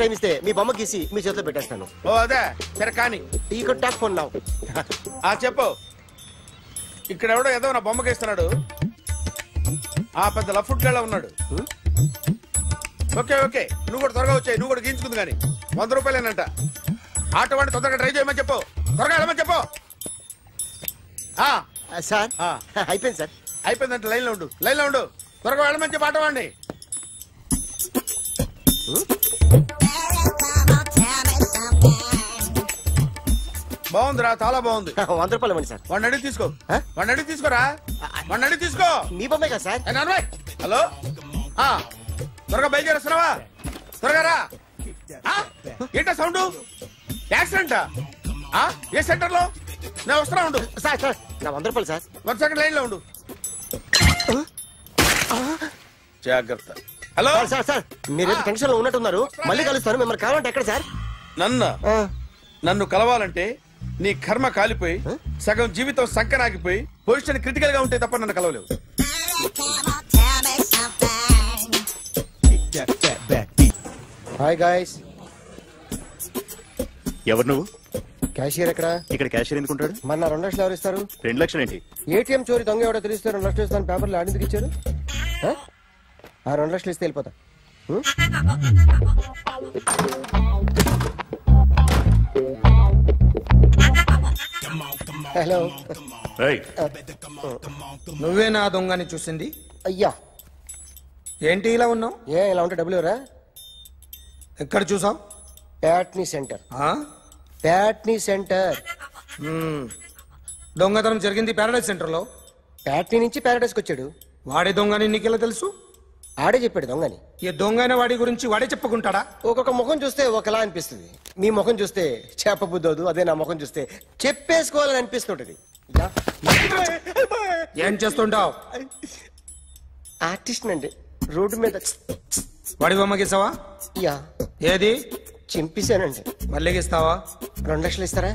Time ఇస్తే మీ బొమ్మ గీసి మీ చేతిలో పెట్టేస్తాను. ఓ అదే సరే కానీ ఈ కుడ్ టాక్ ఫోన్ నౌ. చెప్పు. ఇక్కడ ఎవడో ఏదో నా బొమ్మ గీస్తున్నాడు. ఆ పెద్ద లఫుట్ గళ్ళ ఉన్నాడు. ఓకే ఓకే నువ్వు కూడా త్వరగా వచ్చాయి. నువ్వు కూడా గీంచుకుంది కానీ 100 రూపాయలేనంట. ఆటో వాడిని తొందరగా ట్రై చేయమని చెప్పు. త్వరగా వెళ్ళమని చెప్పు. సార్ అయిపోయింది సార్. అయిపోయిందంటే లైన్లో ఉండు. లైన్లో ఉండు. త్వరగా వెళ్ళమని చెప్పు ఆటో వాడిని. బాగుందిరా చాలా బాగుంది. 100 రూపాయలు ఇవ్వండి సార్. వాడిని అడిగి తీసుకో. వాడిని అడిగి తీసుకోరా. వాడిని అడిగి తీసుకో. మీ బొమ్మే కదా సార్. హలో త్వరగా బయలుదేరేస్తున్నావా? త్వరగా రా. ఏంటా సౌండ్? యాక్సిడెంటా? ఏ సెంటర్ లో? నేను వస్తున్నా ఉండు. సార్ సార్ నా 100 రూపాయలు సార్. 1 సెకండ్ లైన్ లో ఉండు. జాగ్రత్త. హలో సార్ సార్ మీరు టెన్షన్ లో ఉన్నట్టున్నారు. మళ్ళీ కలుస్తాను. మిమ్మల్ని కావాలంటే ఎక్కడ సార్? నన్ను కలవాలంటే నీ కర్మ కాలిపోయి సగం జీవితం సంకనాగిపోయి పొజిషన్ క్రిటికల్ గా ఉంటే తప్ప నన్ను కలవలేవు. Hi guys. ఎవరు నువ్వు? క్యాషియర్ ఎక్కడ? ఇక్కడ క్యాషియర్ ఎందుకుంటాడు? మన 2 లక్షలు ఎవరు ఇస్తారు? 2 లక్షలు ఏంటి? ఏటీఎం చోరీ దొంగ ఎవడో తెలిస్తే 2 లక్షలు ఇస్తాను పేపర్లు ఆడిందుకు ఇచ్చారు. ఆ 2 లక్షలు ఇస్తే వెళ్ళిపోతా. హలో నువ్వే నా దొంగని చూసింది? అయ్యా ఏంటి ఇలా ఉన్నావు? ఇలా ఉంటే డబ్బులు ఎవరా? ఎక్కడ చూసావు? ప్యాట్నీ సెంటర్. ప్యాట్నీ సెంటర్. దొంగతనం జరిగింది ప్యారడైజ్ సెంటర్ లో. ప్యాట్నీ నుంచి ప్యారడైజ్కి వచ్చాడు. వాడే దొంగని నీకెలా తెలుసు? ఆడే చెప్పాడు దొంగని. ఈ దొంగైన వాడి గురించి వాడే చెప్పుకుంటాడా? ఒక్కొక్క ముఖం చూస్తే ఒకలా అనిపిస్తుంది. మీ ముఖం చూస్తే చెప్పబుద్దోదు. అదే నా ముఖం చూస్తే చెప్పేసుకోవాలని అనిపిస్తుంటది. ఏం చేస్తుంటావు? ఆర్టిస్ట్ అండి. రోడ్డు మీద వాడి బొమ్మ గీసావా? యా. ఏది? చింపేశానండి. మళ్ళీ గీస్తావా? 2 లక్షలు ఇస్తారా?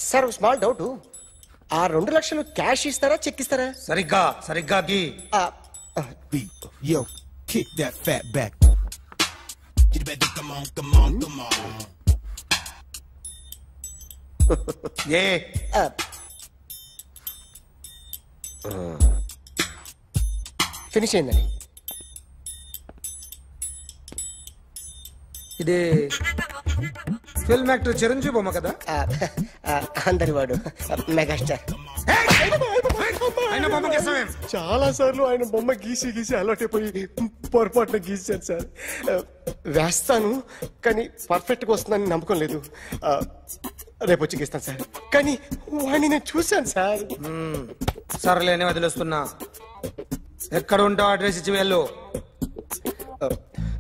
Sir small doubt. ఆ 2 లక్షలు క్యాష్ ఇస్తారా చెక్ ఇస్తారా? సరిగ్గా గీ. Yo, kick that fat back. You better come on. Finish అయిందండి. ఇది ఫిల్మ్ యాక్టర్ చిరంజీవి బొమ్మ కదా? అందరి వాడు మెగాస్టార్. చాలా సార్లు ఆయన బొమ్మ గీసి అలవాటైపోయి పొరపాటున గీసాను సార్. వేస్తాను కానీ పర్ఫెక్ట్గా వస్తుందని నమ్మకం లేదు. రేపు వచ్చి గీస్తాను సార్. కానీ వాడిని నేను చూశాను సార్. సర్లేని వదిలేస్తున్నా. ఎక్కడ ఉంటావు అడ్రస్ ఇచ్చి వెళ్ళు.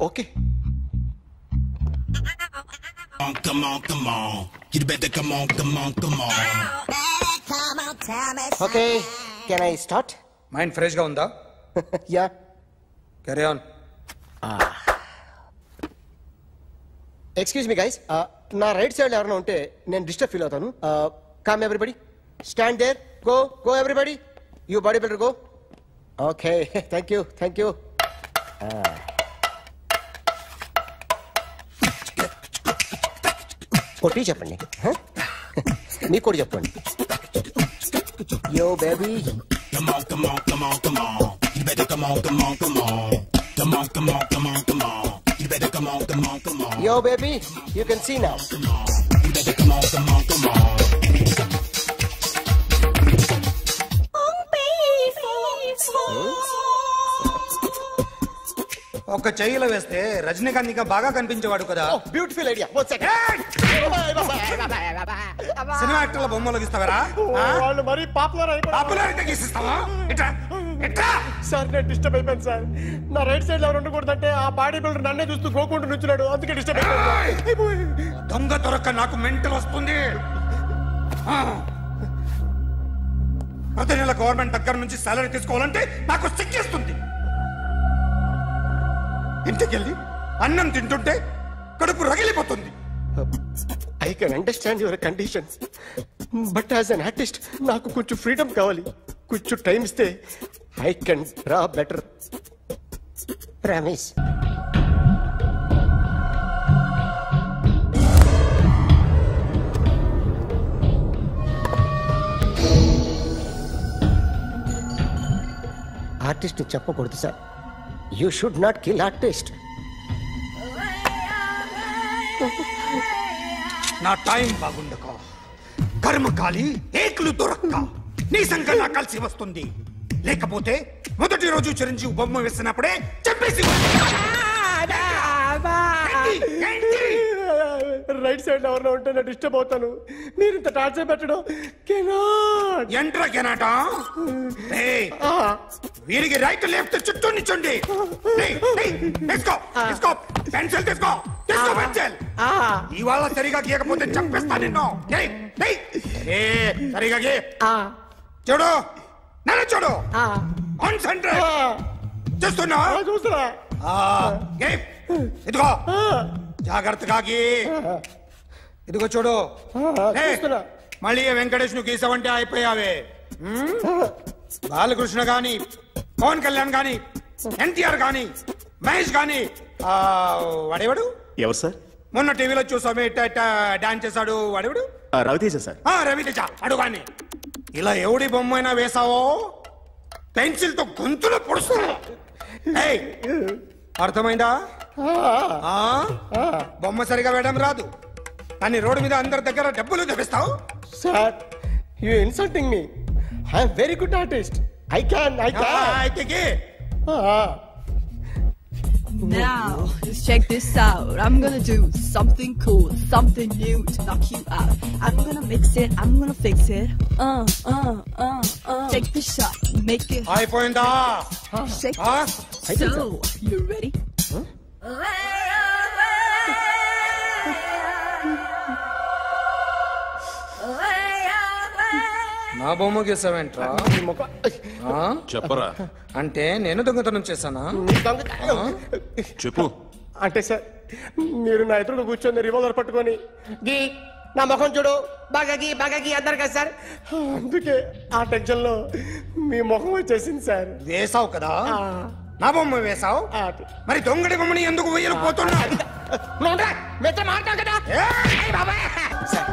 Okay. Come on. You better come on. Okay, can I start? Mind fresh గా ఉందా? Yeah. Carry on. Excuse me guys. నా రైట్ సైడ్ ఎవరైనా ఉంటే నేను డిస్టర్బ్ ఫీల్ అవుతాను. Come everybody. Stand there. Go everybody. You body builder go. Okay. Thank you. కొట్టి చెప్పండి. మీకు కూడా చెప్పండి. Yo baby. Come on. You better come on. Come on. You better come on. Yo baby, you can see now. You better come on. ఒక చెయ్యిలో వేస్తే రజనీకాంత్ ఇంకా బాగా కనిపించేవాడు కదా. Beautiful idea. One second. Cinema యాక్టర్ల బొమ్మలు గీస్తావరా? వాళ్ళు మరి పాపులారిటీ గీసిస్తావా? సార్ నేను డిస్టర్బ్ అయిపోయాను సార్. నా రైట్ సైడ్ ఎవరు ఉండకూడదంటే ఆ బాడీ బిల్డర్ నన్నే చూస్తూ గోకుంటూ నుంచున్నాడు. అందుకే డిస్టర్బ్ అయిపోయాను. దొంగ దొరక్క నాకు మెంటల్ వస్తుంది. ప్రతి నెల గవర్నమెంట్ దగ్గర నుంచి సాలరీ తీసుకోవాలంటే నాకు సిగ్గేస్తుంది. ఇంటికెళ్ళి అన్నం తింటుంటే కడుపు రగిలిపోతుంది. I can understand your conditions, but as an artist నాకు కొంచెం ఫ్రీడమ్ కావాలి. కొంచెం టైం ఇస్తే I can draw better. Ramesh artist చెప్పకూడదు sir. You should not kill artist. నా టైం బాగుండక కర్మకాలి ఏకులు దొరక్క నీ సంఖ్య నాకు కలిసి వస్తుంది. లేకపోతే మొదటి రోజు చిరంజీవి బొమ్మ వేసినప్పుడే చెప్పేసి రైట్ సైడ్ ఎవరిలో ఉంటే నేను డిస్టర్బ్ అవుతాను. మీరు ఇంత టార్చర్ పెట్టడం ఎంట్రా కెనాట. వీరికి రైట్ లెఫ్ట్ చుట్టూ నిచ్చండి. పెన్సిల్ తీసుకో, పెన్సిల్. ఇవాళ సరిగా గీయకపోతే చంపేస్తా నిన్ను. సరిగా గీ. చూడు నన్ను చూడు. కాన్సంట్రేట్ చేస్తున్నా. చూస్తున్నా. ఇదిగో జాగ్రత్తగా గీ. ఇదిగో చూడు. మళ్ళీ వెంకటేష్ ను గీసావంటే అయిపోయావే. బాలకృష్ణ గాని, పవన్ కళ్యాణ్ గాని, ఎన్టీఆర్ గాని, మహేష్ గాని, వాడేవాడు ఎవరు సార్? మొన్న టీవీలో చూసామే డాన్స్ చేశాడు వాడేవాడు? రవితేజ సార్. రవితేజ అడుగాని. ఇలా ఎవడి బొమ్మ అయినా వేసావో పెన్సిల్ తో గొంతులో పొడుస్తా. అర్థమైందా? బొమ్మ సరిగా వేయడం రాదు కానీ రోడ్డు మీద అందరి దగ్గర డబ్బులు తెప్పిస్తావు. Sir you insulting me. I am very good artist. I can Now, just check this out. I'm gonna do something cool, something new to knock you out. I'm gonna mix it, I'm gonna fix it. Take the shot, make it. అయిపోయిందా? Shake. So, you ready? నా బొమ్మ గీసావేంట్రా? చెప్పరా. అంటే నేను దొంగతనం చేశానా? చెప్పు. అంటే సార్ మీరు నా ఎదురు కూర్చొని రివాల్వర్ పట్టుకొని గీ నా ముఖం చూడు బాగా గీ అన్నారు కదా సార్. అందుకే ఆ టెన్షన్ లో మీ ముఖం వచ్చేసింది సార్. వేసావు కదా, నా బొమ్మ వేసావు. మరి దొంగడి బొమ్మని ఎందుకు వేయకపోతున్నా? సార్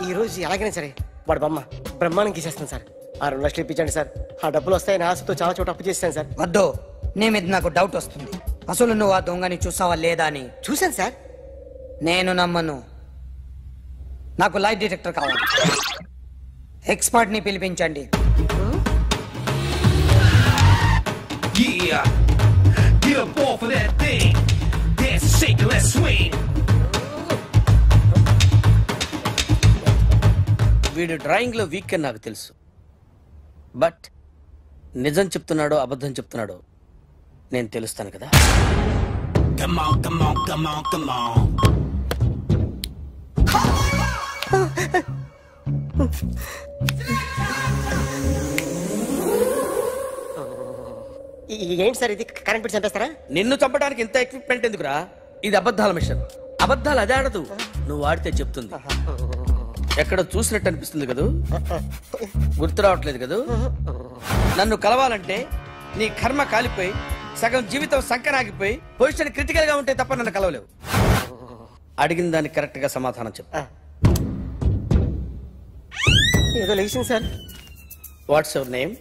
ఈ రోజు ఎలాగైనా సరే వాడు బొమ్మ బ్రహ్మాండం గీసేస్తాను సార్. 6 లక్షలు ఇప్పించండి సార్. ఆ డబ్బులు వస్తాయని ఆశతో చాలా చోట అప్పు చేస్తాను సార్. వద్దు, నీ మీద నాకు డౌట్ వస్తుంది. అసలు నువ్వు ఆ దొంగని చూసావా లేదా అని. చూశాను సార్. నేను నమ్మను. నాకు లైట్ డిటెక్టర్ కావాలి. ఎక్స్పర్ట్ ని పిలిపించండి. Yeah, get up off of that thing. Dance, shake, let's swing. వీడు డ్రాయింగ్ లో వీక్ అని నాకు తెలుసు. బట్ నిజం చెప్తున్నాడో అబద్ధం చెప్తున్నాడో నేను తెలుస్తాను కదా. Come on, come on, come on, come on. ఏంటి సార్ ఇది? కరెంట్ బిల్ చంపేస్తారా? నిన్ను చంపడానికి ఇంత ఎక్విప్మెంట్ ఎందుకురా? ఇది అబద్ధాల మిషన్. అబద్ధాలు అదే ఆడదు, నువ్వు ఆడితే చెప్తుంది. ఎక్కడ చూసినట్టు అనిపిస్తుంది కదూ? గుర్తు రావట్లేదు కదూ? నన్ను కలవాలంటే నీ కర్మ కాలిపోయి సగం జీవితం సంకనాగిపోయి పొజిషన్ క్రిటికల్ గా ఉంటే తప్ప నన్ను కలవలేవు. అడిగిన దానికి కరెక్ట్ గా సమాధానం చెప్పు. ఏదో లేచింది sir. What's your name?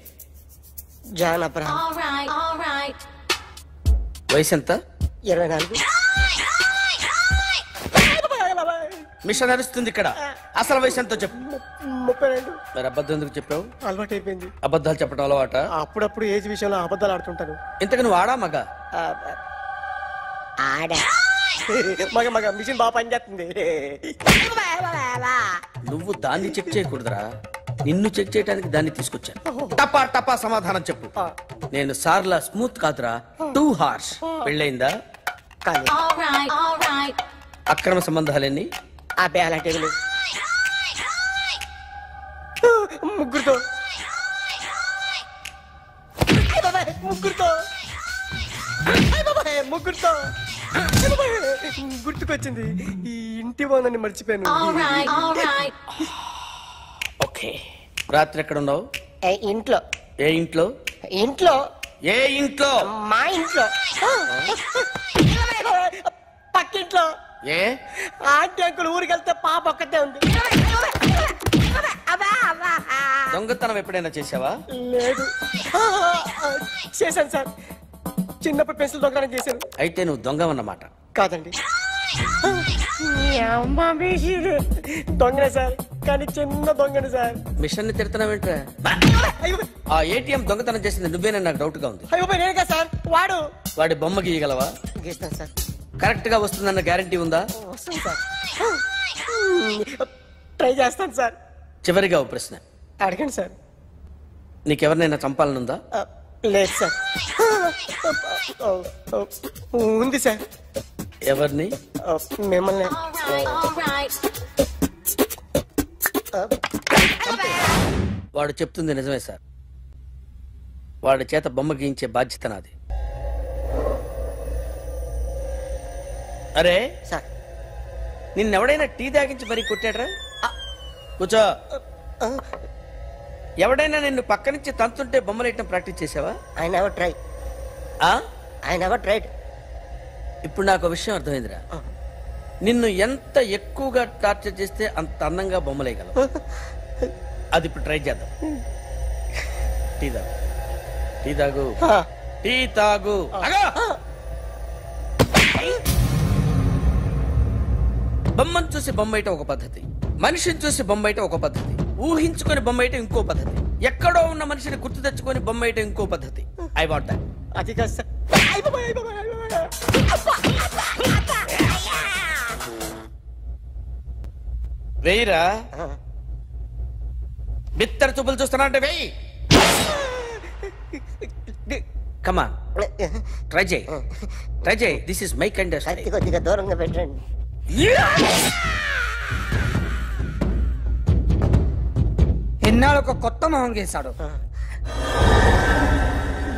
John Abraham. వయసు ఎంత? 24. మిషన్ నడుస్తుంది ఇక్కడ. అసలు వయసు ఎంతో చెప్పు. 32. మరి అబద్ధం ఎందుకు చెప్పావు? అలవాటు అయిపోయింది. అబద్ధాలు చెప్పడం అలవాట? అప్పుడప్పుడు ఏజ్ విషయంలో అబద్ధాలు ఆడుతుంటాను. ఇంతకు నువ్వు ఆడా మగ? ఆడా. మగ మిషన్ బాగా పనిచేస్తుంది. నువ్వు దాన్ని చెక్ చేయకూడదురా, నిన్ను చెక్ చేయడానికి దాన్ని తీసుకొచ్చాను. టపా టపా సమాధానం చెప్పు. నేను సార్లా స్మూత్ కాదురా, టూ హార్ష్. పెళ్ళయిందా? అక్రమ సంబంధాలన్నీ? అబ్బే అలాంటి ముగ్గురుతో ముగ్గురుతో గుర్తుకొచ్చింది, ఈ ఇంటి ఓనర్ని మర్చిపోయాను. ఓకే, రాత్రి ఎక్కడ ఉన్నావు? ఇంట్లో. ఏ ఇంట్లో? ఇంట్లో. ఏ ఇంట్లో? మా ఇంట్లో. పక్కింట్లో. ఏ ఆంటీ అంకుల్ ఊరికి వెళ్తే పాప ఒక్కతే ఉంది. దొంగతనం ఎప్పుడైనా చేసావా? లేదు. చేశాను సార్, చిన్నప్పుడు పెన్సిల్ దొంగతనం చేశాను. అయితే నువ్వు దొంగవన్నమాట. కాదండి, దొంగనే సార్, కానీ చిన్న దొంగని సార్. మిషన్ ని తిడుతున్నావేంట్రా? ఆ ఏటీఎం దొంగతనం చేసింది నువ్వేనని నాకు డౌట్ గా ఉంది. అయ్యో నేనుగా సార్. వాడి బొమ్మ గీయగలవా? గీస్తాను సార్. కరెక్ట్ గా వస్తుందన్న గ్యారంటీ ఉందా? వస్తాను సార్, ట్రై చేస్తాను సార్. చివరిగా ఓ ప్రశ్న అడగండి సార్. నీకెవరినైనా చంపాలనుందా? లేదు సార్. ఉంది సార్. ఎవరిని? మిమ్మల్ని. వాడు చెప్తుంది నిజమే సార్. వాడి చేత బొమ్మ గీయించే బాధ్యత నాది. అరే సార్, నిన్నెవడైనా టీ తాగించి మరీ కొట్టాడ్రా? కూర్చో. ఎవడైనా నిన్ను పక్క నుంచి తంతుంటే బొమ్మలు వేయటం ప్రాక్టీస్ చేసావా? I never try. I never tried. ఇప్పుడు నాకు విషయం అర్థమైందిరా. నిన్ను ఎంత ఎక్కువగా టార్చర్ చేస్తే అంత అందంగా బొమ్మలేయగలవు. అది ఇప్పుడు ట్రై చేద్దాం. టీ తాగు, టీ తాగు, టీ తాగు. బొమ్మను చూసి బొమ్మేయటం ఒక పద్ధతి, మనిషిని చూసి బొమ్మేయటం ఒక పద్ధతి, ఊహించుకొని బొమ్మేయటం ఇంకో పద్ధతి, ఎక్కడో ఉన్న మనిషిని గుర్తు తెచ్చుకొని బొమ్మేయటం ఇంకో పద్ధతి. I want that. అది కాదు సార్. వేయిరా. బిత్తర చూపులు చూస్తున్నా అంటే వేయి. కమా, ట్రై చేయి, ట్రై చేయి. This is my kind of style. కొద్దిగా దూరంగా పెట్టండి. ఎన్నాళ్ళు ఒక కొత్త మొహం గీశాడు.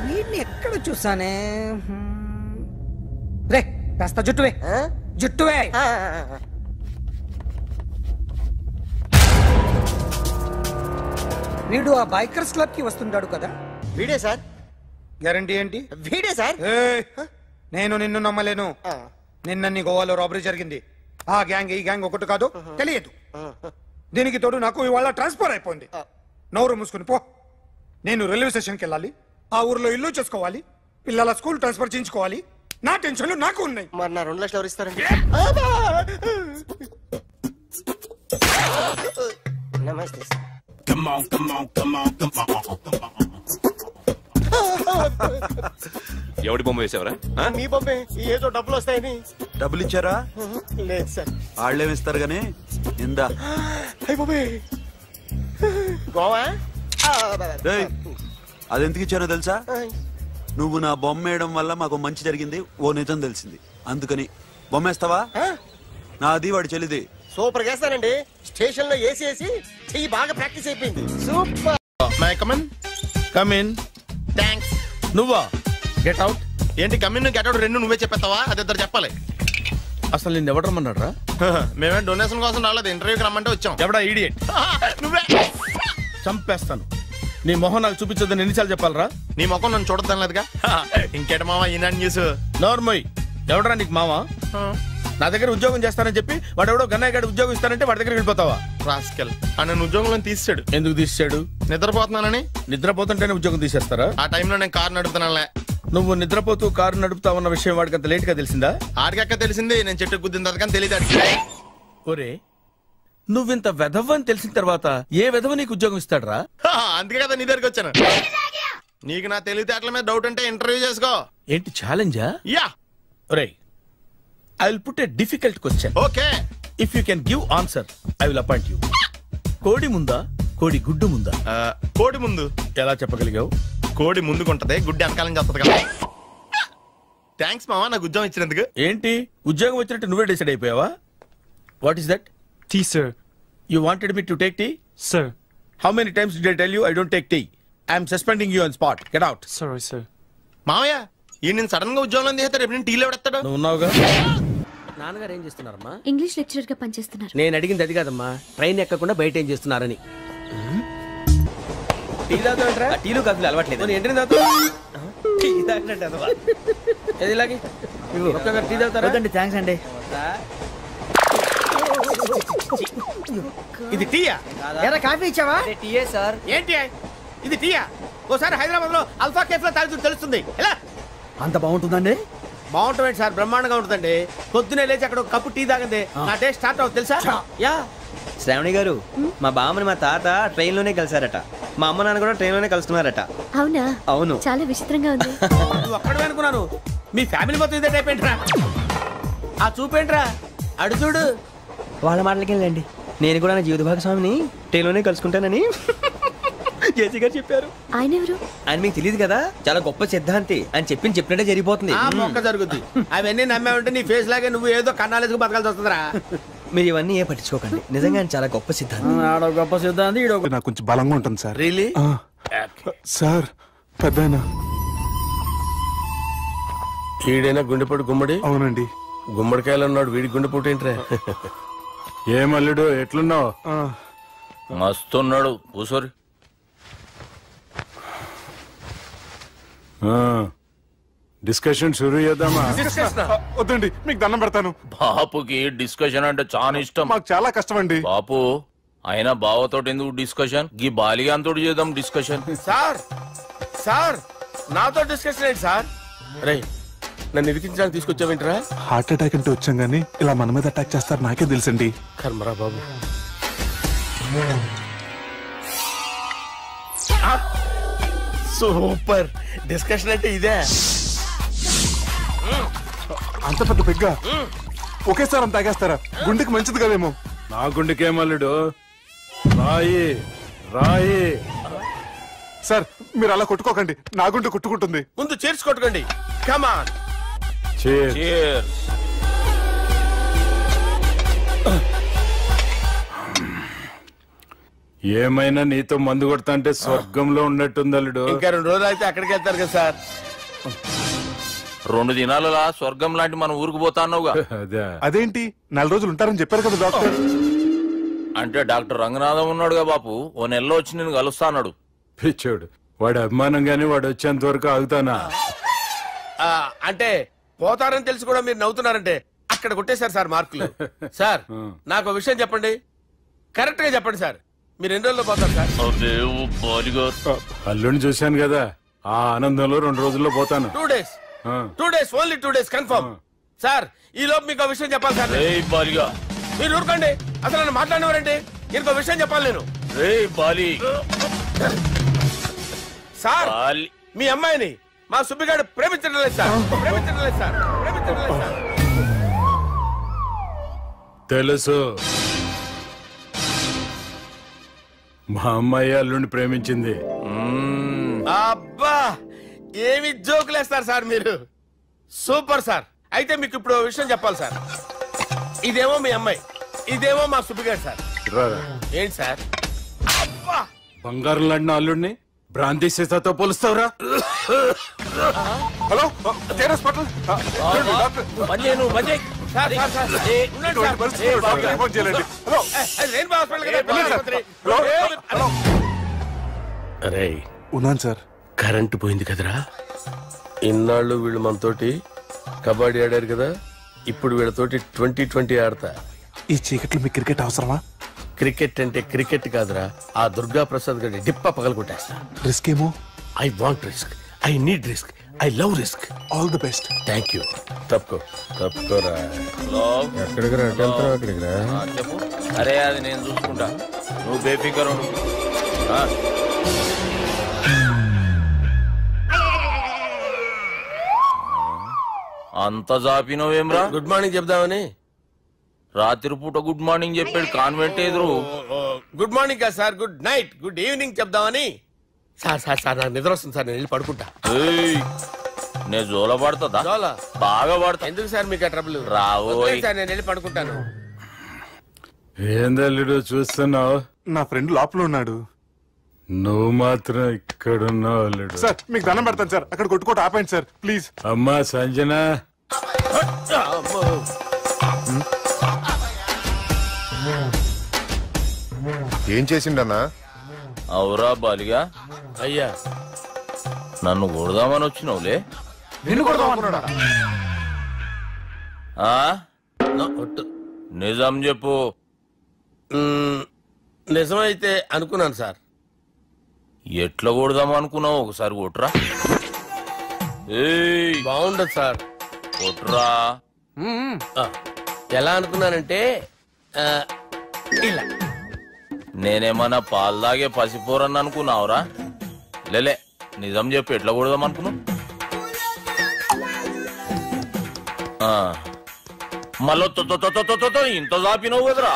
వీడిని ఎక్కడ చూసానే? రే కాస్త జుట్టువే, జుట్టువే. వీడు ఆ బైకర్స్ క్లబ్ కి వస్తుంటాడు కదా? వీడే సార్. గ్యారంటీ ఏంటి? వీడే సార్. నేను నిన్ను నమ్మలేను. నిన్న నీ గోవాలో రాబరీ జరిగింది. ఆ గ్యాంగ్ ఈ గ్యాంగ్ ఒకటి కాదు, తెలియదు. దీనికి తోడు నాకు ఇవాళ ట్రాన్స్ఫర్ అయిపోయింది. నోరు మూసుకుని పో. నేను రైల్వే స్టేషన్కి వెళ్ళాలి, ఆ ఊర్లో ఇల్లు చేసుకోవాలి, పిల్లల స్కూల్ ట్రాన్స్ఫర్ చేయించుకోవాలి. నా టెన్షన్లు నాకు ఉన్నాయి. మరి నా 2 లక్షలు ఎవరు ఇస్తారండి? నమస్తే సార్. ఎవడి బొమ్మ వేసావరా? మీ బొమ్మే. ఏదో డబ్బులు వస్తాయని. డబ్బులు ఇచ్చారా? లేదు సార్. వాళ్ళేమిస్తారు గానీ ఇందా. గోవా అదెందుకు ఇచ్చారో తెలుసా? నువ్వు నా బొమ్మ వేయడం వల్ల మాకు మంచి జరిగింది, ఓ నిజం తెలిసింది, అందుకని. బొమ్మేస్తావా? నాది వాడి చెల్లిది. సూపర్ చేస్తానండి. స్టేషన్ లో ఏసీ చెయ్యి బాగా ప్రాక్టీస్ అయిపోయింది. Super. My come on. Come in. Thanks. నువ్వా? Get out. ఏంటి కమిన్ గెట్ అవుట్ రెండు నువ్వే చెప్పేస్తావా? అది ఇద్దరు చెప్పాలి. అసలు నిన్ను ఎవరు రమ్మన్నాడు రా? మేమే డొనేషన్ కోసం రాలేదు, ఇంటర్వ్యూకి రమ్మంటే వచ్చాం. ఎవడా ఈడియట్? నువ్వే. చంపేస్తాను. నీ మొహం నాకు చూపించొద్దని ఎన్నిసార్లు చెప్పాలరా? నీ మొఖం నన్ను చూడద్దాం లేదుగా. ఇంకేట మావా ఈనాడు న్యూస్. నోర్మోయ్. ఎవడరా నీకు మావా? నా దగ్గర ఉద్యోగం చేస్తానని చెప్పి వాడు ఎవడో గన్నయ్య గారి ఉద్యోగం ఇస్తానంటే వాడి దగ్గర వెళ్ళిపోతావా? రాస్కెల్. నన్ను ఉద్యోగంలో తీసాడు. ఎందుకు తీసాడు? నిద్రపోతున్నానని. నిద్రపోతుంటేనే ఉద్యోగం తీసేస్తారా? ఆ టైంలో నేను కారు నడుపుతున్నానులే. నువ్వు నిద్రపోతూ కారు నడుపుతా ఉన్న విషయం వాడికి అంత లేట్ గా తెలిసిందా? ఆడికక్క తెలిసింది, నేను చెట్టు గుద్దిన తర్వాత కానీ తెలియదు. ఒరే, నువ్వింత వెధవ అని తెలిసిన తర్వాత ఏ వెధవ నీకు ఉద్యోగం ఇస్తాడరా? అందుకే కదా నీ దగ్గరికి వచ్చాను. నీకు నా తెలివితేటల మీద డౌట్ అంటే ఇంటర్వ్యూ చేసుకో. ఏంటి ఛాలెంజా? యా. ఒరే, I will put a difficult question. Okay. If you can give answer, I will appoint you. కోడి ముందా, కోడి గుడ్డు ముందా? కోడి ముందు. ఎలా చెప్పగలిగావు? కోడి ముందుకుంటది, గుడ్డి వెనకాలని చేస్తుంది కదా. థ్యాంక్స్ మావా నాకు ఉద్యోగం ఇచ్చినందుకు. ఏంటి ఉద్యోగం వచ్చినట్టు నువ్వే డిసైడ్ అయిపోయావా? What is that? Tea, sir. You wanted me to take tea? Sir. How many times did I tell you I don't take tea? I am suspending you on spot. Get out. Sorry, sir. మావయ్య ఈ నేను sudden గా ఉద్యోగంలో తీస్తాడు రేపు నేను టీలో పెడతాడు. నువ్వు ఉన్నావుగా. నాన్నగారు ఏం చేస్తున్నారమ్మా? ఇంగ్లీష్ లెక్చరర్ గా పనిచేస్తున్నారు. నేను అడిగింది అది కాదమ్మా, ట్రైన్ ఎక్కకుండా బయట ఏం చేస్తున్నారని. టీ తాగుతాంట్రా? టీలు కాదు అలవాట్లేదు. ఏంటి తాగుతావు? టీ తాగినట్టు ఏది ఇలాగే టీ తాగుతారా? థ్యాంక్స్ అండి. ఇది టీయా? ఎరా కాఫీ ఇచ్చావా? టీయే సార్. ఏంటి ఇది టీయా? ఓసారి హైదరాబాద్ లో అల్ఫా కేఫ్ లో తాగుతూ తెలుస్తుంది. ఎలా అంత బాగుంటుందండి? బాగుంటుంది సార్, బ్రహ్మాండంగా ఉంటుందండి. పొద్దునే లేచి అక్కడ ఒక కప్పు టీ తాగండి నా డే స్టార్ట్ అవుతుంది తెలుసా? యా. శ్రావణి గారు, మా బామ్మని మా తాత ట్రైన్ లోనే కలిసారట. మా అమ్మ నాన్న కూడా ట్రైన్ లోనే కలుస్తున్నారట. అవునా? అవును. చాలా విచిత్రంగా ఉంది. నువ్వు అక్కడే అనుకున్నాను, మీ ఫ్యామిలీ మొత్తం ఇదే టైప్ ఏంట్రా? ఆ చూపేంట్రా అడు చూడు. వాళ్ళ మాటలకి వెళ్ళండి. నేను కూడా నా జీవిత భాగస్వామిని ట్రైన్ లోనే కలుసుకుంటానని జేసీ గారు చెప్పారు. ఆయన ఎవరు? ఆయన మీకు తెలియదు కదా, చాలా గొప్ప సిద్ధాంతి అని చెప్పినట్టే జరిగిపోతుంది. మొక్క జరుగుద్ది. అవన్నీ నమ్మే ఉంటే నీ ఫేస్ లాగే నువ్వు ఏదో కన్నాలేసుకు బతకాల్సి వస్తుందిరా. మీరు ఇవన్నీ ఏ పట్టించుకోకండి. నిజంగా ఆయన చాలా గొప్ప సిద్ధాంతి. గొప్ప సిద్ధాంతి. నాకు కొంచెం బలంగా ఉంటుంది సార్. రియలీ? సార్ పెద్దయినా ఈడైనా గుండెపోటు గుమ్మడి? అవునండి. గుమ్మడికాయలు అన్నాడు, వీడి గుండెపోటు ఏంట్రా? ఏమల్లుడు ఎట్లున్నావు? మస్తున్నాడు కూసోరి. డిస్కషన్ షురూ చేద్దామా? వద్దండి, మీకు దండం పెడతాను. బాపుకి డిస్కషన్ అంటే చాలా ఇష్టం. మాకు చాలా కష్టం అండి. బాపు అయినా బావతోటి ఎందుకు డిస్కషన్? గీ బాలిగాంతోటి చేద్దాం డిస్కషన్. సార్ సార్ నాతో డిస్కషన్ ఏంటి సార్? రే నన్ను ఇరికించడానికి తీసుకొచ్చావేంట్రా? హార్ట్ అటాక్ అంటే వచ్చాం గానీ ఇలా మన మీద అటాక్ చేస్తారు నాకే తెలుసండి. కర్మరా బాబు. సూపర్ డిస్కషన్ అంటే ఇదే. అంత పెద్ద పెగ్గా ఒకేసారి అంత తాగేస్తారా? గుండెకి మంచిది కదేమో. నా గుండెకేమల్లుడు రాయి రాయి. సార్ మీరు అలా కొట్టుకోకండి, నా గుండె కొట్టుకుంటుంది. ముందు చేర్చి కొట్టుకోండి. కమాన్. ఏమైనా నీతో మందు కొడతా అంటే స్వర్గంలో ఉన్నట్టుంది అల్లుడు. ఇంకా 2 రోజులు అయితే అక్కడికి వెళ్తారు కదా సార్. 2 దినాలలా స్వర్గం లాంటి మన ఊరికి పోతాన్నావుగా. అదేంటి 4 రోజులు ఉంటారని చెప్పారు కదా డాక్టర్. అంటే డాక్టర్ రంగనాథం ఉన్నాడుగా బాపు, ఓ నెలలో వచ్చి నేను కలుస్తా అన్నాడు. పిచ్చోడు, వాడు అభిమానంగానే వాడు వచ్చేంత వరకు ఆగుతానా? అంటే పోతారని తెలిసి కూడా మీరు నవ్వుతున్నారంటే అక్కడ కొట్టేశారు సార్ మార్కులు. సార్ నాకు విషయం చెప్పండి, కరెక్ట్ గా చెప్పండి సార్. మీరు ఎన్ని రోజుల్లో పోతారు సార్? అల్లుడిని చూశాను కదా, ఆ ఆనందంలో 2 రోజుల్లో పోతాను. 2 days. 2 days, only 2 days confirm. Sir ఈ లోపు మీకు విషయం చెప్పాలి సార్. మీరు ఊరుకోండి, అసలు నన్ను మాట్లాడినవారండి. ఇంకో విషయం చెప్పాలి నేను. సార్ మీ అమ్మాయిని మా సుబ్బిగాడు ప్రేమించడం లేదు సార్. ప్రేమించడం లేదు సార్. ప్రేమించడం లేదు సార్. తెలుసు, మా అమ్మాయి అల్లుడిని ప్రేమించింది. అబ్బా ఏమి జోకులేస్తారు సార్ మీరు. Super sir. అయితే మీకు ఇప్పుడు విషయం చెప్పాలి సార్. ఇదేమో మీ అమ్మాయి, ఇదేమో మా సుబ్బిగాడు సార్. ఏంటి సార్? అబ్బా బంగారం లాంటి అల్లుడిని భ్రాంతి సీతాతో పోలుస్తావురా? Hello hospital. అరే ఉన్నాను సార్. కరెంటు పోయింది కదరా. ఇన్నాళ్ళు వీళ్ళు మనతోటి కబడ్డీ ఆడారు కదా, ఇప్పుడు వీళ్ళతోటి 2020 ఆడతా. ఈ చీకట్లో మీకు క్రికెట్ అవసరమా? క్రికెట్ అంటే క్రికెట్ కాదురా, ఆ దుర్గా ప్రసాద్ గారి డిప్ప పగలగొట్టేస్తా. రిస్క్ ఏమో. I want risk, I need risk, I love risk. All the best. Thank you. తప్పుకోరా. ఎక్కడికి రా? అక్కడికి రా. చెప్పు. అరే అది నేను చూసుకుంటా, నువ్వు బేఫికర్ ఉండు. అంత జాపినవేమ్రా? గుడ్ మార్నింగ్ చెప్దామని. రాత్రి పూట గుడ్ మార్నింగ్ చెప్పాడు కాన్వెంట్ ఎదురు. గుడ్ మార్నింగ్ కాదు sir, good night, good evening చెప్దామని. సార్ సార్ సార్ నాకు నిద్ర వస్తుంది సార్, నేను వెళ్ళి పడుకుంటా. నేను జోల పడుతుందా? జోలా బాగా పడతా. ఎందుకు సార్ మీకు ఆ ట్రబుల్? రావు సార్, నేను వెళ్ళి పడుకుంటాను. ఏందల్లుడు చూస్తున్నావు? నా ఫ్రెండ్ లోపల ఉన్నాడు. నువ్వు మాత్రం ఇక్కడున్నావు అల్లుడు. సార్ మీకు దండం పెడతాను సార్, అక్కడ కొట్టుకోట ఆపండి సార్ ప్లీజ్. అమ్మా సంజన, ఏం చేసిండన్నా? అవురా బాలిగా, అయ్యా నన్ను కొడదామని వచ్చినావులే. నిన్ను కొడదామన్నాడా? నిజం చెప్పు. నిజమైతే అనుకున్నాను సార్. ఎట్లా కొడదాం అనుకున్నావు? ఒకసారి కొట్రా. బాగుండదు సార్. కొట్రా. ఎలా అనుకున్నానంటే ఇలా. నేనేమన్నా పాలు తాగే పసిపోరని అనుకున్నావురా? లేలే, నిజం చెప్పు, ఎట్లా కొడదాం అనుకున్నావు? మళ్ళీ ఇంత చాపినావు కదరా?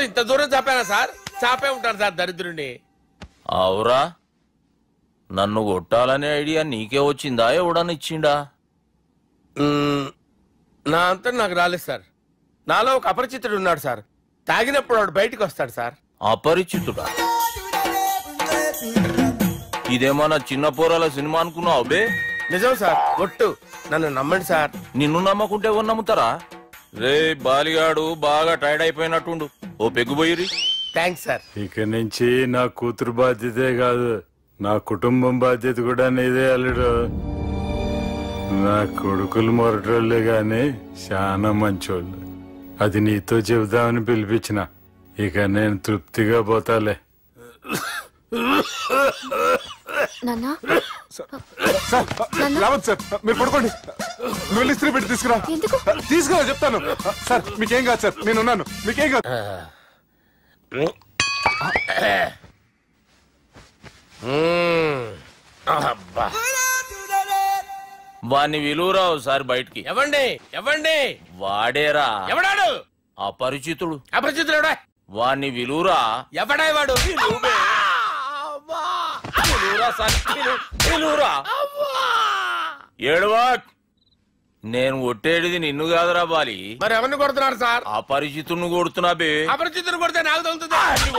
ఇంత దూరం చాపానా సార్? చాపే ఉంటాను సార్ దరిద్రుడిని. అవురా, నన్ను కొట్టాలనే ఐడియా నీకే వచ్చిందా? ఎవడని ఇచ్చిండా? నా అంతా నాకు రాలేదు సార్. నాలో ఒక అపరిచితుడు ఉన్నాడు సార్. తాగినప్పుడు వాడు బయటికి వస్తాడు సార్. అపరిచితుడా? ఇదేమన్నా చిన్న పోరాల సినిమా అనుకున్నావు బే? నిజం సార్, ఒట్టు, నన్ను నమ్మండి సార్. నిన్ను నమ్మకుంటే ఎవరు నమ్ముతారా? రే బాలిగాడు బాగా టైర్డ్ అయిపోయినట్టుండు, ఓ పెగ్గుబోయిరి. Thanks sir. ఇక నుంచి నా కూతురు బాధ్యతే కాదు, నా కుటుంబం బాధ్యత కూడా నీదే అల్లుడు. నా కొడుకులు మొరటోళ్లే గాని చాలా మంచోళ్ళు. అది నీతో చెబుదామని పిలిపించిన. ఇక నేను తృప్తిగా పోతాలే. సార్ మీరు పడుకోండి, నువ్వు వెళ్ళి ఇస్త్రీ పెట్టి తీసుకురా. తీసుకురా చెప్తాను సార్. మీకేం కాదు సార్, నేనున్నాను, మీకేం కాదు. వాణ్ణి విలువరావు సార్ బయటికి. ఎవండి ఎవండి? వాడేరా. ఎవడాడు? అపరిచితుడు. అపరిచితుడు వాణ్ణి విలువరా. ఎవడా వాడు? ఏడువా. నేను కొట్టేది నిన్ను కాదురా బాలి. మరి ఎవరిని కొడుతున్నారు సార్? అపరిచితుడిని కొడుతున్నా బే. అపరిచితుడు కొడితే నాకు తగులుతుందా? అన్ని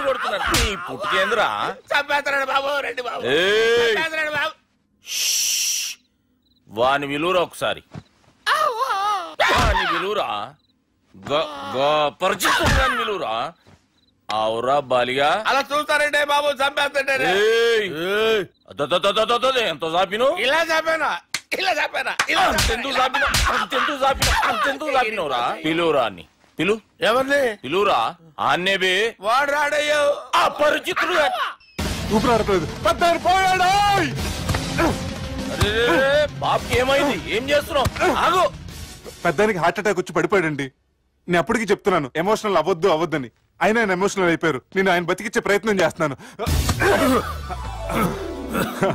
కొడుతున్నారు. నీ పుట్టుకేంద్రా? చంపేస్తాడు బాబు, రండి బాబు. వాని విలువరా ఒకసారి. వాని విలువరా. పరిచితుడు విలువరా. అవురా బాలిగా. అలా చూస్తారంటే బాబు, చంపేస్తాడే. ఎంత చాపిను? ఇలా చాపానా? ఇలా చాపానా? అంతెందుకు చాపినవురా? పిలువురా అని. పిలు. ఎవరిని పిలువురా. ఆన్నే బే. వాడు రాడయ్యో. అపరిచితుడు. ఊపిరాడలేదు, పెద్దాయన పోయాడు. బాబుకి ఏమైంది? ఏం చేస్తున్నావు? ఆగు. పెద్దానికి హార్ట్ అటాక్ వచ్చి పడిపోయాడండి. నేను అప్పటికి చెప్తున్నాను ఎమోషనల్ అవ్వద్దని. ఆయన ఎమోషనల్ అయిపోయారు. నేను ఆయన బతికిచ్చే ప్రయత్నం చేస్తున్నాను.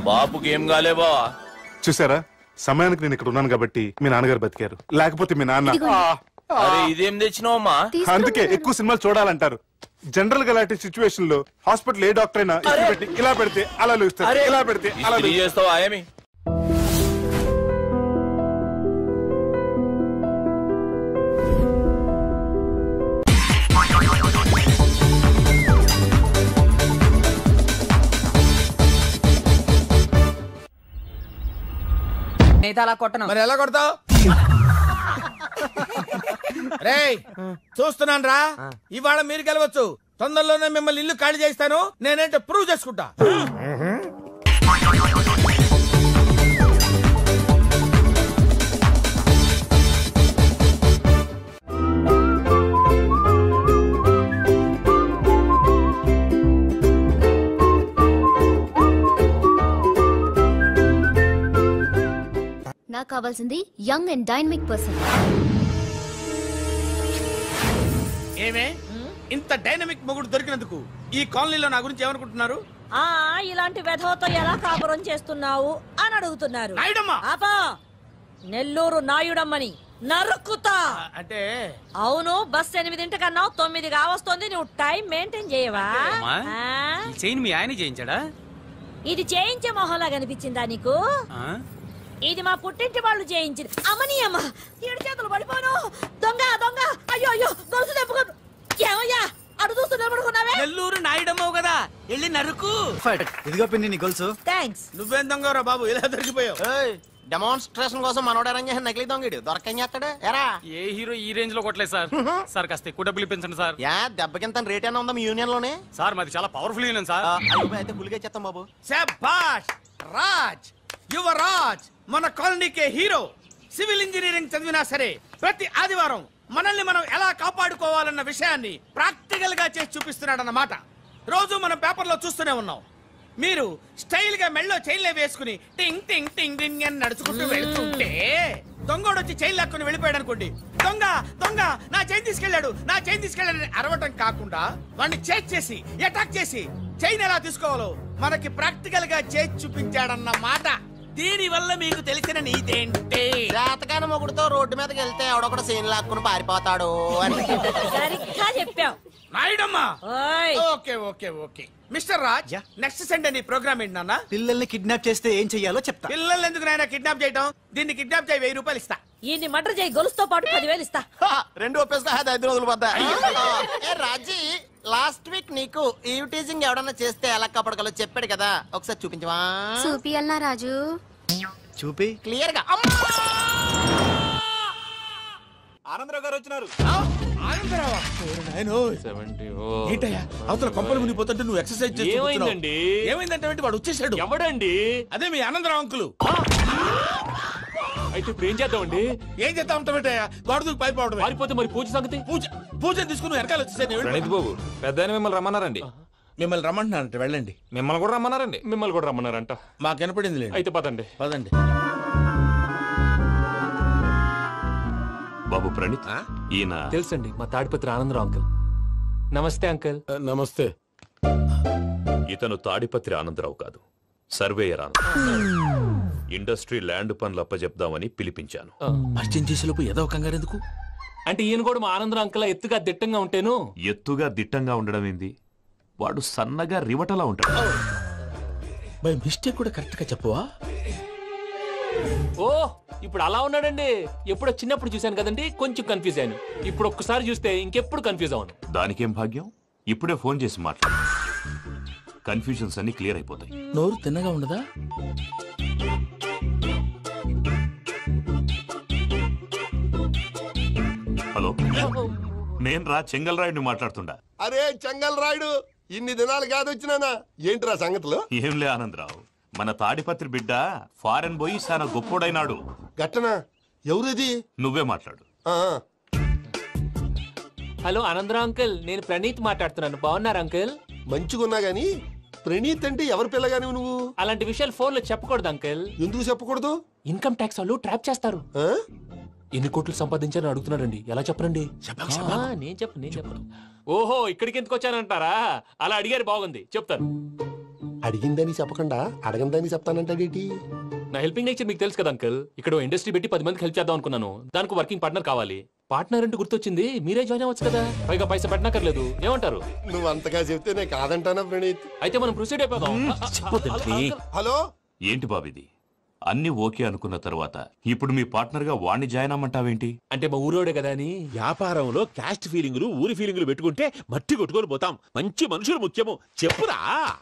బాబుకి ఏం కాలే బావా? చూసారా, సమయానికి నేను ఇక్కడ ఉన్నాను కాబట్టి మీ నాన్నగారు బతికారు. లేకపోతే మీ నాన్న. ఇదేం తెచ్చినావమ్మా? అందుకే ఎక్కువ సినిమాలు చూడాలంటారు. జనరల్ గా అలాంటి సిచ్యువేషన్ లో హాస్పిటల్ ఏ డాక్టర్ అయినా ఇలా పెడితే అలా లూస్తారు, ఇలా పెడితే అలా చేస్తావా? ఏమి అలా కొట్టను. మరి ఎలా కొడతావు? రేయ్ చూస్తున్నాను రా, ఇవాళ మీరు గెలవచ్చు. తొందరలోనే మిమ్మల్ని ఇల్లు ఖాళీ చేస్తాను. నేనేంటో ప్రూవ్ చేసుకుంటా. నాకు కావాల్సింది యంగ్ అండ్ డైనమిక్ పర్సన్. ఏమే ఇంత డైనమిక్ మొగుడు దొరికినందుకు ఈ కాలనీలో నా గురించి ఏమనుకుంటున్నారు? ఇలాంటి వెధవతో ఎలా కాపురం చేస్తున్నావు అని అడుగుతున్నారు. ఆపా, నెల్లూరు నాయుడమ్మని నరుక్కుతా. అంటే అవును, బస్ 8:00 9 కావస్తుంది. నువ్వు టైం మెయింటైన్ చేయవా? మీ ఆయన చేయించాడా? ఇది చేయించే మొహంలా కనిపించిందా నీకు? ఇది మా పుట్టింటి వాళ్ళు చేయించింది. అమ్మని అమ్మ, 7 చేతులు పడిపోను. దొంగ దొంగ, అయ్యో అయ్యో, గొలుసు తెప్పుకో. ఏమయ్యా అడు చూస్తూ నిలబడుకున్నావే? నెల్లూరు నాయుడమ్మవు కదా, వెళ్ళి నరుకు. ఇదిగో పిన్ని నీ గొలుసు. థ్యాంక్స్. నువ్వేం దొంగరా బాబు, ఇలా దొరికిపోయావు. డెమాన్స్ట్రేషన్ కోసం మనోడు అరేంజ్ చేసిన నకిలీ దొంగడు దొరకం చేస్తాడు ఎరా. ఏ హీరో ఈ రేంజ్ లో కొట్టలేదు సార్. సార్ కాస్త ఎక్కువ డబ్బులు ఇప్పించండి సార్. యా దెబ్బకింత రేట్ అయినా ఉందా మీ యూనియన్ లోనే? సార్ మాది చాలా పవర్ఫుల్ యూనియన్ సార్. అయితే ఫుల్గా చేస్తాం బాబు. శభాష్ రాజ్, యువరాజ్, మన కాలనీకే హీరో. సివిల్ ఇంజనీరింగ్ చదివినా సరే ప్రతి ఆదివారం మనల్ని మనం ఎలా కాపాడుకోవాలన్న విషయాన్ని ప్రాక్టికల్ గా చేసి చూపిస్తున్నాడన్నమాట. రోజు మనం పేపర్లో చూస్తూనే ఉన్నాం. మీరు స్టైల్ గా మెళ్ళో చైన్లే వేసుకుని టింగ్ టింగ్ టింగ్ టింగ్ అని నడుచుకుంటూ వెళ్తుంటే దొంగోడు వచ్చి చైన్ లాక్కుని వెళ్ళిపోయాడు అనుకోండి. దొంగ దొంగ నా చైన్ తీసుకెళ్లాడు, నా చైన్ తీసుకెళ్లాడని అరవటం కాకుండా వాడిని చేజ్ చేసి అటాక్ చేసి చైన్ ఎలా తీసుకోవాలో మనకి ప్రాక్టికల్ గా చేసి చూపించాడన్న మాట. దీని వల్ల మీకు తెలిసిన నీతేంటి? జాతకాన మొగుడుతో రోడ్డు మీదకి వెళ్తే ఎవడొకడు సీన్ లాక్కుని పారిపోతాడు అని. సరిగ్గా చెప్పావు నాయుడమ్మా. Okay okay okay mister Raj, next Sunday నీ ప్రోగ్రామ్ ఏంటి నాన్న? పిల్లల్ని కిడ్నాప్ చేస్తే ఏం చెయ్యాలో చెప్తా. పిల్లల్ని ఎందుకు నాయన కిడ్నాప్ చేయటం? దీన్ని కిడ్నాప్ చేయి, 1000 రూపాయలు ఇస్తా. ఈయన్ని మటర్ చేయి, గొలుసుతో పాటు 10,000 ఇస్తా. రెండు ఒప్పేస్తా, 5 రోజులు పడ్డా. రాజీ, లాస్ట్ వీక్ నీకు ఈవ్ టీజింగ్ ఎవడన్నా చేస్తే ఎలా కాపాడగలో చెప్పాడు కదా, ఒకసారి చూపించవా? చూపియల్నా రాజు? చూపి క్లియర్ గా. ఆనందరావు గారు వచ్చినారు. ఏంటయ్యా అవతల కొంపలు మునిగిపోతుంటే నువ్వు ఎక్సర్సైజ్ చేస్తూ ఏమైందండి? ఏమైందంటే వాడు వచ్చేసాడు. ఎవడండి? అదే మీ ఆనందరావు అంకులు. అయితే ఇప్పుడు ఏం చేద్దామండి? ఏం చేద్దాం ఉంటావేటయ్యా? గొడవకు పైపోవడం. పారిపోతే మరి పూజ సంగతి? పూజ తీసుకుని వెనకాల వచ్చేసాను. ప్రణీత్ బాబు, పెద్ద మిమ్మల్ని రమ్మన్నారండి. మిమ్మల్ని రమ్మంటున్నారంట, వెళ్ళండి. మిమ్మల్ని కూడా రమ్మన్నారండి. మిమ్మల్ని కూడా రమ్మన్నారంట. మాకు వినపడింది. అయితే పదండి. పదండి. బాబు ప్రణీత్, ఈయన తెలుసండి, మా తాడిపత్రి ఆనందరావు అంకుల్. నమస్తే అంకుల్. నమస్తే. ఇతను తాడిపత్రి ఆనందరావు కాదు, సర్వేయర్ ఆనందరావు. ఇండస్ట్రీ ల్యాండ్ పనులు అప్పచెప్దామని పిలిపించాను. పరిచయం చేసేలోపు ఏదో కంగారు ఎందుకు? అంటే ఈయన కూడా మా ఆనందరావు అంకుల్ ఎత్తుగా దిట్టంగా ఉంటేను. ఎత్తుగా దిట్టంగా ఉండడం ఏంది? వాడు సన్నగా రివటలా ఉంటాడు. బై మిస్టేక్ కూడా కరెక్ట్ గా చెప్పవా? ఓ ఇప్పుడు అలా ఉన్నాడండి. ఎప్పుడో చిన్నప్పుడు చూశాను కదండి, కొంచెం కన్ఫ్యూజ్ అయ్యాను. ఇప్పుడు ఒక్కసారి చూస్తే ఇంకెప్పుడు కన్ఫ్యూజ్ అవ్వను. దానికేం భాగ్యం, ఇప్పుడే ఫోన్ చేసి మాట్లాడు. కన్ఫ్యూజన్స్ అన్ని క్లియర్ అయిపోతాయి. నోరు తిన్నగా ఉండదా? హలో, నేను రా చెంగల్ రాయుడిని మాట్లాడుతుండా. అరే చెంగల్ రాయుడు, ఇన్ని దినాలు కాదు వచ్చినానా? ఏంట్రా సంగతులు? ఏంలే ఆనందరావు, మన తాడిపత్రి బిడ్డ ఫారెన్ పోయి చాలా గొప్పోడైనాడు. గట్టనా? ఎవరిది? నువ్వే మాట్లాడు. హలో ఆనందరావు అంకుల్, నేను ప్రణీత్ మాట్లాడుతున్నాను. బాగున్నారు అంకుల్? మంచిగున్నా గాని ప్రణీత్ అంటే ఎవరి పిల్లగాని నువ్వు? అలాంటి విషయాలు ఫోన్ లో చెప్పకూడదు అంకుల్. ఎందుకు చెప్పకూడదు? ఇన్కమ్ ట్యాక్స్ వాళ్ళు ట్రాప్ చేస్తారు. ఎన్ని కోట్లు సంపాదించాలని అడుగుతున్నాడండి. ఎలా చెప్పరండి? నేను చెప్పను. ఓహో, ఇక్కడికి ఎందుకు వచ్చానంటారా? అలా అడిగారు, బాగుంది, చెప్తాను. అడిగిందని చెప్పకుండా అడగందని చెప్తానంటాడేటి? నా హెల్పింగ్ నేచర్ మీకు తెలుసు కదా అంకుల్. ఇక్కడ ఇండస్ట్రీ పెట్టి 10 మందికి హెల్ప్ చేద్దాం అనుకున్నాను. దానికి వర్కింగ్ పార్ట్నర్ కావాలి. పార్ట్నర్ అంటే గుర్తొచ్చింది, మీరే జాయిన్ అవ్వచ్చు కదా. పైగా పైసా పెట్టనక్కర్లేదు. ఏమంటారు? నువ్వు అంతగా చెప్తే నేను కాదంటానా ప్రణీత్? అయితే మనం ప్రొసీడ్ అయిపోదాం. హలో, ఏంటి బాబిది? అన్ని ఓకే అనుకున్న తర్వాత ఇప్పుడు మీ పార్ట్నర్ గా వాణ్ణి జాయిన్ అమ్మంటావేంటి? అంటే మా ఊరోడే కదా అని. వ్యాపారంలో క్యాస్ట్ ఫీలింగులు, ఊరి ఫీలింగులు పెట్టుకుంటే మట్టి కొట్టుకొని పోతాం. మంచి మనుషులు ముఖ్యము. చెప్పురా.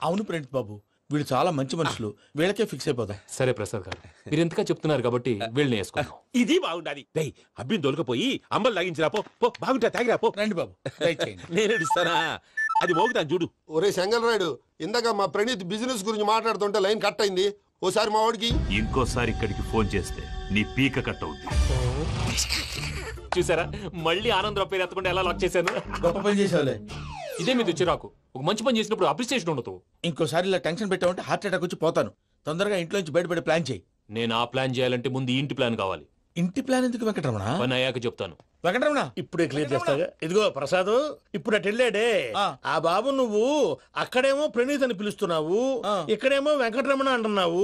అవును ప్రణీత్ బాబు, వీళ్ళు చాలా మంచి మనుషులు. వీళ్ళకే ఫిక్స్ అయిపోతాం. సరే ప్రసాద్ గారు, మీరు ఎంతగా చెప్తున్నారు కాబట్టి వీళ్ళని వేసుకున్నాం. ఇది బాగుండాలి. దయ్ అబ్బిని దొలకపోయి అమ్మలు లాగించిరా. పో బాగుంటా, తాగిరా పో. రండి బాబు, నేను ఇస్తానా? అది మోగుతాను చూడు. ఒరే చెంగల్ రాయుడు, ఇందాక మా ప్రణీత్ బిజినెస్ గురించి మాట్లాడుతుంటే లైన్ కట్ అయింది. ఓసారి మా వాడికి ఇంకోసారి ఇక్కడికి ఫోన్ చేస్తే నీ పీక కట్ అవుతుంది. చూసారా, మళ్ళీ ఆనందరావు పేరు ఎత్తకుండా ఎలా లాక్ చేశాను. గొప్ప పని చేసేవాళ్ళే. ఇదే మీద చిరాకు. ఒక మంచి పని చేసినప్పుడు అప్రిసియేషన్ ఉండదు. ఇంకోసారి ఇలా టెన్షన్ పెట్టామంటే హార్ట్ అటాక్ వచ్చి పోతాను. తొందరగా ఇంట్లో నుంచి బయటపడే ప్లాన్ చేయి. నేను ఆ ప్లాన్ చేయాలంటే ముందు ఇంటి ప్లాన్ కావాలి. ఇంటి ప్లాన్ ఎందుకు వెంకటరమణ? పని అయ్యాక చెప్తాను. వెంకటరమణ ఇప్పుడే క్లియర్ చేస్తాగా. ఇదిగో ప్రసాద్, ఇప్పుడు అటు వెళ్ళాడే ఆ బాబు, నువ్వు అక్కడేమో ప్రణీత్ అని పిలుస్తున్నావు, ఇక్కడేమో వెంకటరమణ అంటున్నావు.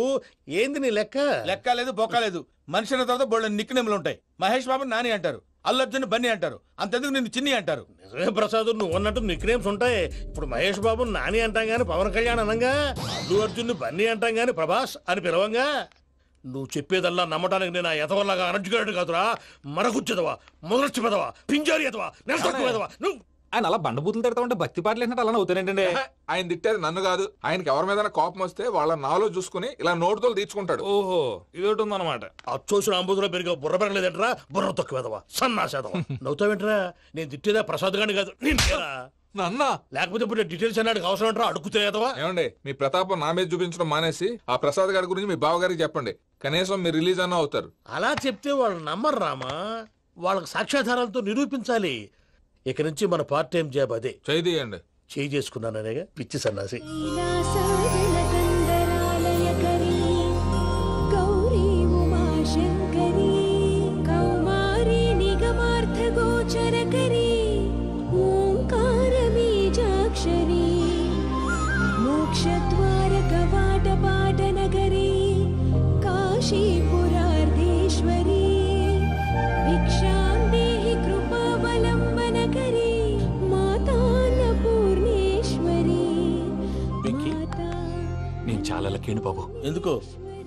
ఏంది నీ లెక్క? లెక్క లేదు, బొక్క లేదు. మనిషి అన్న తర్వాత బోళ్ళ నిక్నెములు ఉంటాయి. మహేష్ బాబు నాని అంటారు, అల్లు అర్జున్ బన్నీ అంటారు, అంతెందుకు నిన్ను చిన్ని అంటారు. నిజమే ప్రసాద్, నువ్వు అన్నట్టు నిక్నేమ్స్ ఉంటాయి. ఇప్పుడు మహేష్ బాబు నాని అంటాం గాని పవన్ కళ్యాణ్ అనంగా, అల్లు అర్జున్ బన్నీ అంటాం గాని ప్రభాస్ అని పిలవంగా. నువ్వు చెప్పేదల్లా నమ్మటానికి నేను ఆ ఎతవల్లాగా అనర్జుకేటెడ్ కాదురా. మరగుచ్చదవా, మొదలచ్చి పెదవా, పింజారి ఎదవా, నెలసొక్కు పెదవా. నువ్వు ఆయన అలా బండబూతులు తిడతా ఉంటే భక్తి పాటలు ఏంటంటే అలా అవుతానంటే ఆయన తిట్టేది నన్ను కాదు. ఆయనకి ఎవరి మీద కోపం వస్తే వాళ్ళ నాలో చూసుకుని ఇలా నోటుతో తీర్చుకుంటాడు. ఓహో ఇదొకటి ఉందన్నమాట. అచ్చోసిన అంబుధులో పెరిగే బుర్ర పెరగలేదంటరా, బుర్ర తక్కువేదవా సన్నాసేదవా. నవ్వుతావేంట్రా? నేను తిట్టేదా ప్రసాద్ గాని కాదు నన్నా. లేకపోతే ఇప్పుడు డీటెయిల్స్ అన్నాడు అవసరం అంటారా? అడుగుతాయేదవా? ఏమండి మీ ప్రతాపం నా మీద చూపించడం మానేసి ఆ ప్రసాద్ గారి గురించి మీ బావగారికి చెప్పండి. కనీసం మీరు రిలీజ్ అన్న అవుతారు. అలా చెప్తే వాళ్ళు నమ్మరు రామా. వాళ్ళకి సాక్ష్యాధారాలతో నిరూపించాలి. ఇక నుంచి మన పార్ట్ టైం జాబ్ అదే. చేయండి. చేయి చేసుకున్నాననేగా పిచ్చి సన్నాసి. గౌరీ ఉమాశంకరీ కౌమారీ నిగమార్థగోచరకరీ ఓంకార బీజాక్షరీ మోక్షద్వారక వాటపాటనగరీ కాశీపురార్ధేశ్వరీ భిక్షాం దేహి కృపావలంబనకరీ మాతాన్నపూర్ణేశ్వరీ. నేను చాలా లక్కీ బాబు. ఎందుకో?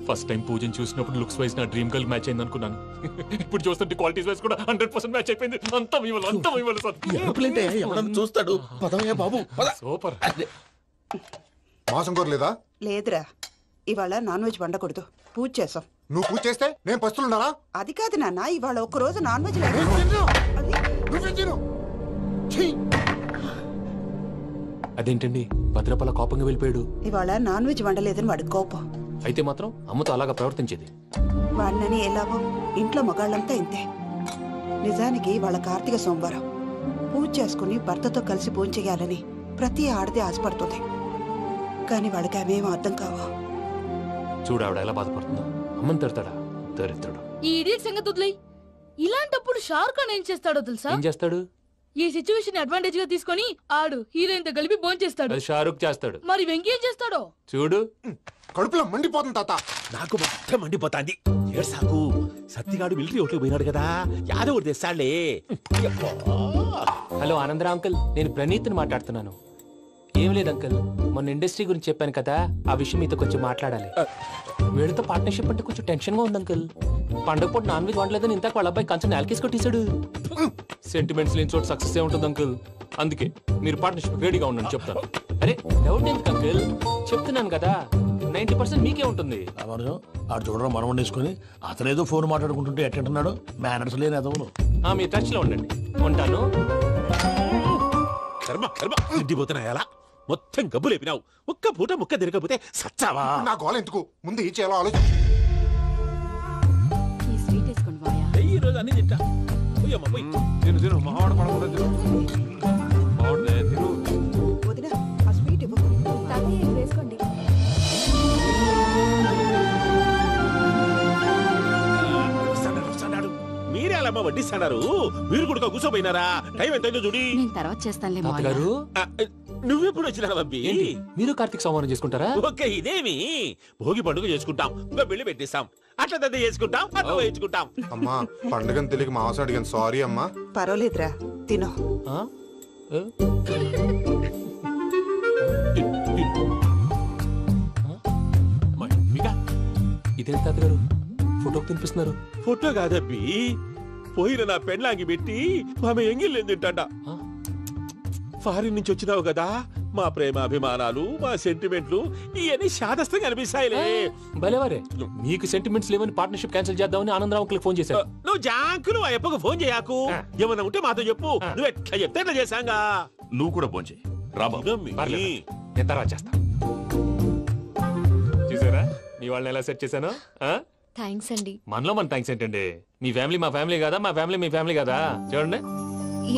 ఫస్ట్ టైం పూజను చూసినప్పుడు లుక్స్ వైజ్ నా డ్రీమ్ గర్ల్ మ్యాచ్ అయింది అనుకున్నాను. ఇప్పుడు చూస్తుంటే క్వాలిటీస్ వైజ్ కూడా 100% మ్యాచ్ అయిపోయింది. అంతా ఇవ్వాలి సార్. చూస్తాడు. పదవయ్యా బాబు. సూపర్. మాసం కోరలేదా? లేదురా, ఇవాళ నాన్ వెజ్ వండకూడదు. పూజ చేసాం. నువ్వు పూజ చేస్తే నేను పస్తులున్నారా? అది కాదు నాన్న, ఇవాళ ఒక్క రోజు నాన్ వెజ్ అదేంటండి భద్రపల కోపంగా వెళ్ళిపోయాడు? ఇవాళ నాన్ వెజ్ వండలేదని వాడి కోపం. అయితే మాత్రం అమ్మతో అలాగా ప్రవర్తించేది. వాడినని ఎలాగో ఇంట్లో మగాళ్ళంతా ఇంతే. నిజానికి వాళ్ళ కార్తీక సోమవారం పూజ చేసుకుని భర్తతో కలిసి పూజ చేయాలని ప్రతి ఆడది ఆశపడుతుంది. కానీ వాడికి అవేం అర్థం కావు. చూడు ఆవిడ ఎలా బాధపడుతుందో. అమ్మని తిడతాడా? దరిద్రుడు. ఈ ఇడియట్ సంగతి వదిలేయ్. ఇలాంటప్పుడు షారుఖ్ ఖాన్ ఏం చేస్తాడో తెలుసా? ఏం చేస్తాడు? ఈ సిచ్యువేషన్ అడ్వాంటేజ్ గా తీసుకొని ఆడు హీరోయిన్ తో కలిపి బోన్ చేస్తాడు. అది షారుఖ్ చేస్తాడు. మరి వెంకీ ఏం చేస్తాడో చూడు. కడుపులో మండిపోతుంది తాత. నాకు మొత్తం మండిపోతాంది. ఏడ్సాకు. సత్తిగాడు మిలిటరీ ఓట్లకు పోయినాడు కదా, యాదో ఒకటి తెస్తాడులే. హలో ఆనందరా అంకుల్, నేను ప్రణీత్ని మాట్లాడుతున్నాను. ఏం లేదు అంకుల్, మొన్న ఇండస్ట్రీ గురించి చెప్పాను కదా, ఆ విషయం మీతో కొంచెం మాట్లాడాలి. వీడితో పార్ట్నర్షిప్ అంటే కొంచెం టెన్షన్ గా ఉంది అంకుల్. పండగ పూట నాన్ వెజ్ వండలేదని ఇంతకు వాళ్ళ అబ్బాయి కంచెం నేలకేసి కొట్టేశాడు. సెంటిమెంట్స్ లేని చోట సక్సెస్ ఏ ఉంటుంది అంకుల్. అందుకే మీరు పార్ట్నర్షిప్ రెడీగా ఉండండి చెప్తాను. అరే డౌట్ ఎందుకు అంకుల్, చెప్తున్నాను కదా 90% మీకే ఉంటుంది. ఆడు చూడడం మనం వండేసుకుని అతనేదో ఫోన్ మాట్లాడుకుంటుంటే ఎట్టంటున్నాడు. మేనర్స్ లేని అదవును. మీరు టచ్ లో ఉండండి. ఉంటాను. కర్మ కర్మ తిండిపోతున్నా ఎలా మొత్తం గబ్బు లేపినావు. ఒక్క పూట ముక్క తిరగకపోతే సచ్చావా? నా గోల ఎందుకు, ముందు ఏం చేయాలో ఆలోచించు. ఈ రోజు అన్ని తింటా. తిను తిను మావాడు పడకుండా తిను. వదినా ఆ స్వీట్ ఇవ్వు. వేసుకోండి. మీరే అలా వడ్డిస్తున్నారు. మీరు కూడా కూర్చోపోయినారా? టైం ఎంతైందో చూడి. నేను తర్వాత చేస్తానులే గారు. నువ్వెప్పుడు వచ్చినా బంబి? మీరు కార్తీక సంహారం చేసుకుంటారా? ఓకే ఇదేమి భోగి పండుగ చేసుకుంటాం, ఇంకా పెళ్లి పెట్టిస్తాం, అట్లా దద్ద చేసుకుంటాం, అట్లా వేయించుకుంటాం. అమ్మా పండుగని తెలియక మాంసం అడిగాను, సారీ అమ్మా. పర్వాలేదురా, తినో. ఇదేంటి తాతగారు ఫోటోకి తినిపిస్తున్నారు? ఫోటో కాదబ్బి, పోయిన నా పెళ్ళాంగి పెట్టి ఆమె ఎంగిల్లేం తింటాడ. ఫారిన్ నుంచి వచ్చినావు కదా, మా ప్రేమ అభిమానాలు, మా సెంటిమెంట్లు ఇవన్నీ శాదస్తంగా అనిపిస్తాయిలే. భలేవారే, మీకు సెంటిమెంట్స్ లేవని పార్ట్నర్షిప్ క్యాన్సిల్ చేద్దామని ఆనందరావు అంకుల్ ఫోన్ చేశారు. నువ్వు జాంకులు ఆ అప్పకు ఫోన్ చేయకు. ఏమన్నా ఉంటే మాతో చెప్పు. నువ్వు ఎట్లా చెప్తే ఎట్లా చేశాంగా. నువ్వు కూడా ఫోన్ చేయి. రాబా నేను తర్వాత చేస్తా. చూసారా మీ వాళ్ళని ఎలా సెట్ చేశాను? థ్యాంక్స్ అండి. మనలో మన థ్యాంక్స్ ఏంటండి? మీ ఫ్యామిలీ మా ఫ్యామిలీ కదా, మా ఫ్యామిలీ మీ ఫ్యామిలీ కదా. చూడండి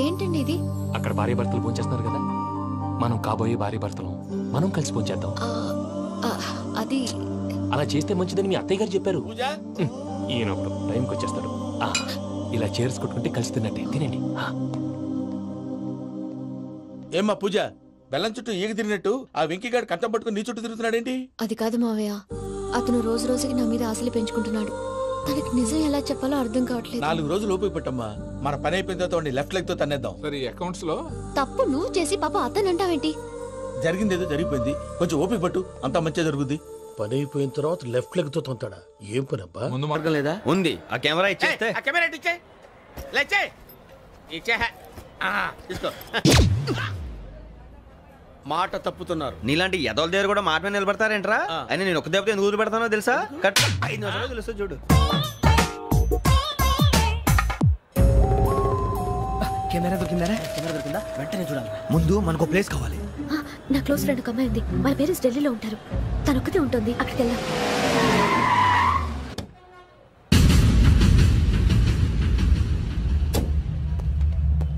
ఏంటండి ఇది? అక్కడ భార్య భర్తలు ఫోన్ చేస్తున్నారు కదా, మనం కాబోయే భార్య భర్తలు మనం కలిసి ఫోన్ చేద్దాం. అది అలా చేస్తే మంచిదని మీ అత్తయ్య గారు చెప్పారు. ఈయన ఒకడు టైంకి వచ్చేస్తాడు. ఇలా చేర్స్ కొట్టుకుంటే కలిసి తిన్నట్టే. తినండి. ఏమ్మా పూజ, బెల్లం చుట్టూ ఈగ తిరిగినట్టు ఆ వెంకీగాడు కంచం పట్టుకుని నీ చుట్టూ తిరుగుతున్నాడేంటి? అది కాదు మావయ్య, అతను రోజు రోజుకి నా మీద ఆశలు పెంచుకుంటున్నాడు. తనకి నిజం ఎలా చెప్పాలో అర్థం కావట్లేదు. 4 రోజులు ఓపిక పట్టమ్మా, మన పని అయిపోయిన తర్వాత లెఫ్ట్ లెగ్ తో తన్నేద్దాం. సరే అకౌంట్స్ లో తప్పు నువ్వు చేసి పాప అతను అంటావేంటి? జరిగిందేదో జరిగిపోయింది, కొంచెం ఓపిక పట్టు, అంతా మంచిగా జరుగుద్ది. పని అయిపోయిన తర్వాత లెఫ్ట్ లెగ్ తో తొంతాడా? ఏం పని అబ్బా? ముందు మార్గం లేదా? ఉంది. ఆ కెమెరా ఇచ్చేస్తే ఆ కెమెరా ఇచ్చే లేచే ఇచ్చే తీసుకో. మాట తప్పుతున్నారు. నీలాంటి ఎదల దగ్గర కూడా మాట మీద నిలబడతారేంట్రా? అయినా నేను ఒక దెబ్బతో ఎందుకు ఊరు పెడతానో తెలుసా? కట్ 5 నిమిషాలు తెలుసు చూడు. కెమెరా దొరికిందా? వెంటనే చూడాలి. ముందు మనకు ప్లేస్ కావాలి. నా క్లోజ్ ఫ్రెండ్ ఒక అమ్మాయి ఉంది. వాళ్ళ పేరెంట్స్ ఢిల్లీలో ఉంటారు. తను ఒక్కతే ఉంటుంది. అక్కడికి వెళ్దాం.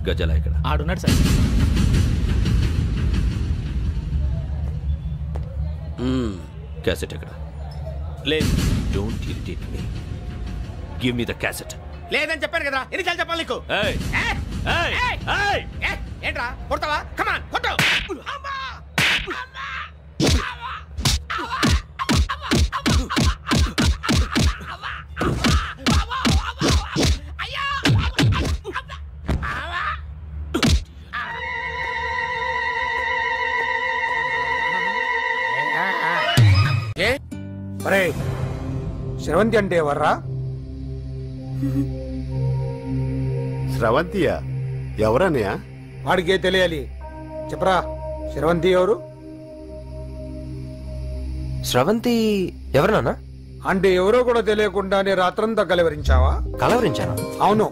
గజలా ఇక్కడ ఆడున్నాడు సార్. క్యాసెట్ ఎక్కడ? లేదు. Don't irritate me. Give me the cassette. లేదని చెప్పాను కదా, ఎన్నిసార్లు చెప్పాలి నీకు? ఏయ్ ఏయ్ ఏయ్ ఏంట్రా కొడతావా? కమాన్ కొట్టు. స్రవంతి అంటే ఎవర్రా? స్రవంతియా? ఎవరన్నయ్యా? వాడికే తెలియాలి. చెప్పరా, స్రవంతి ఎవరు? స్రవంతి ఎవరు నాన్న? అంటే ఎవరో కూడా తెలియకుండానే రాత్రంతా కలవరించావా? కలవరించాను. అవును,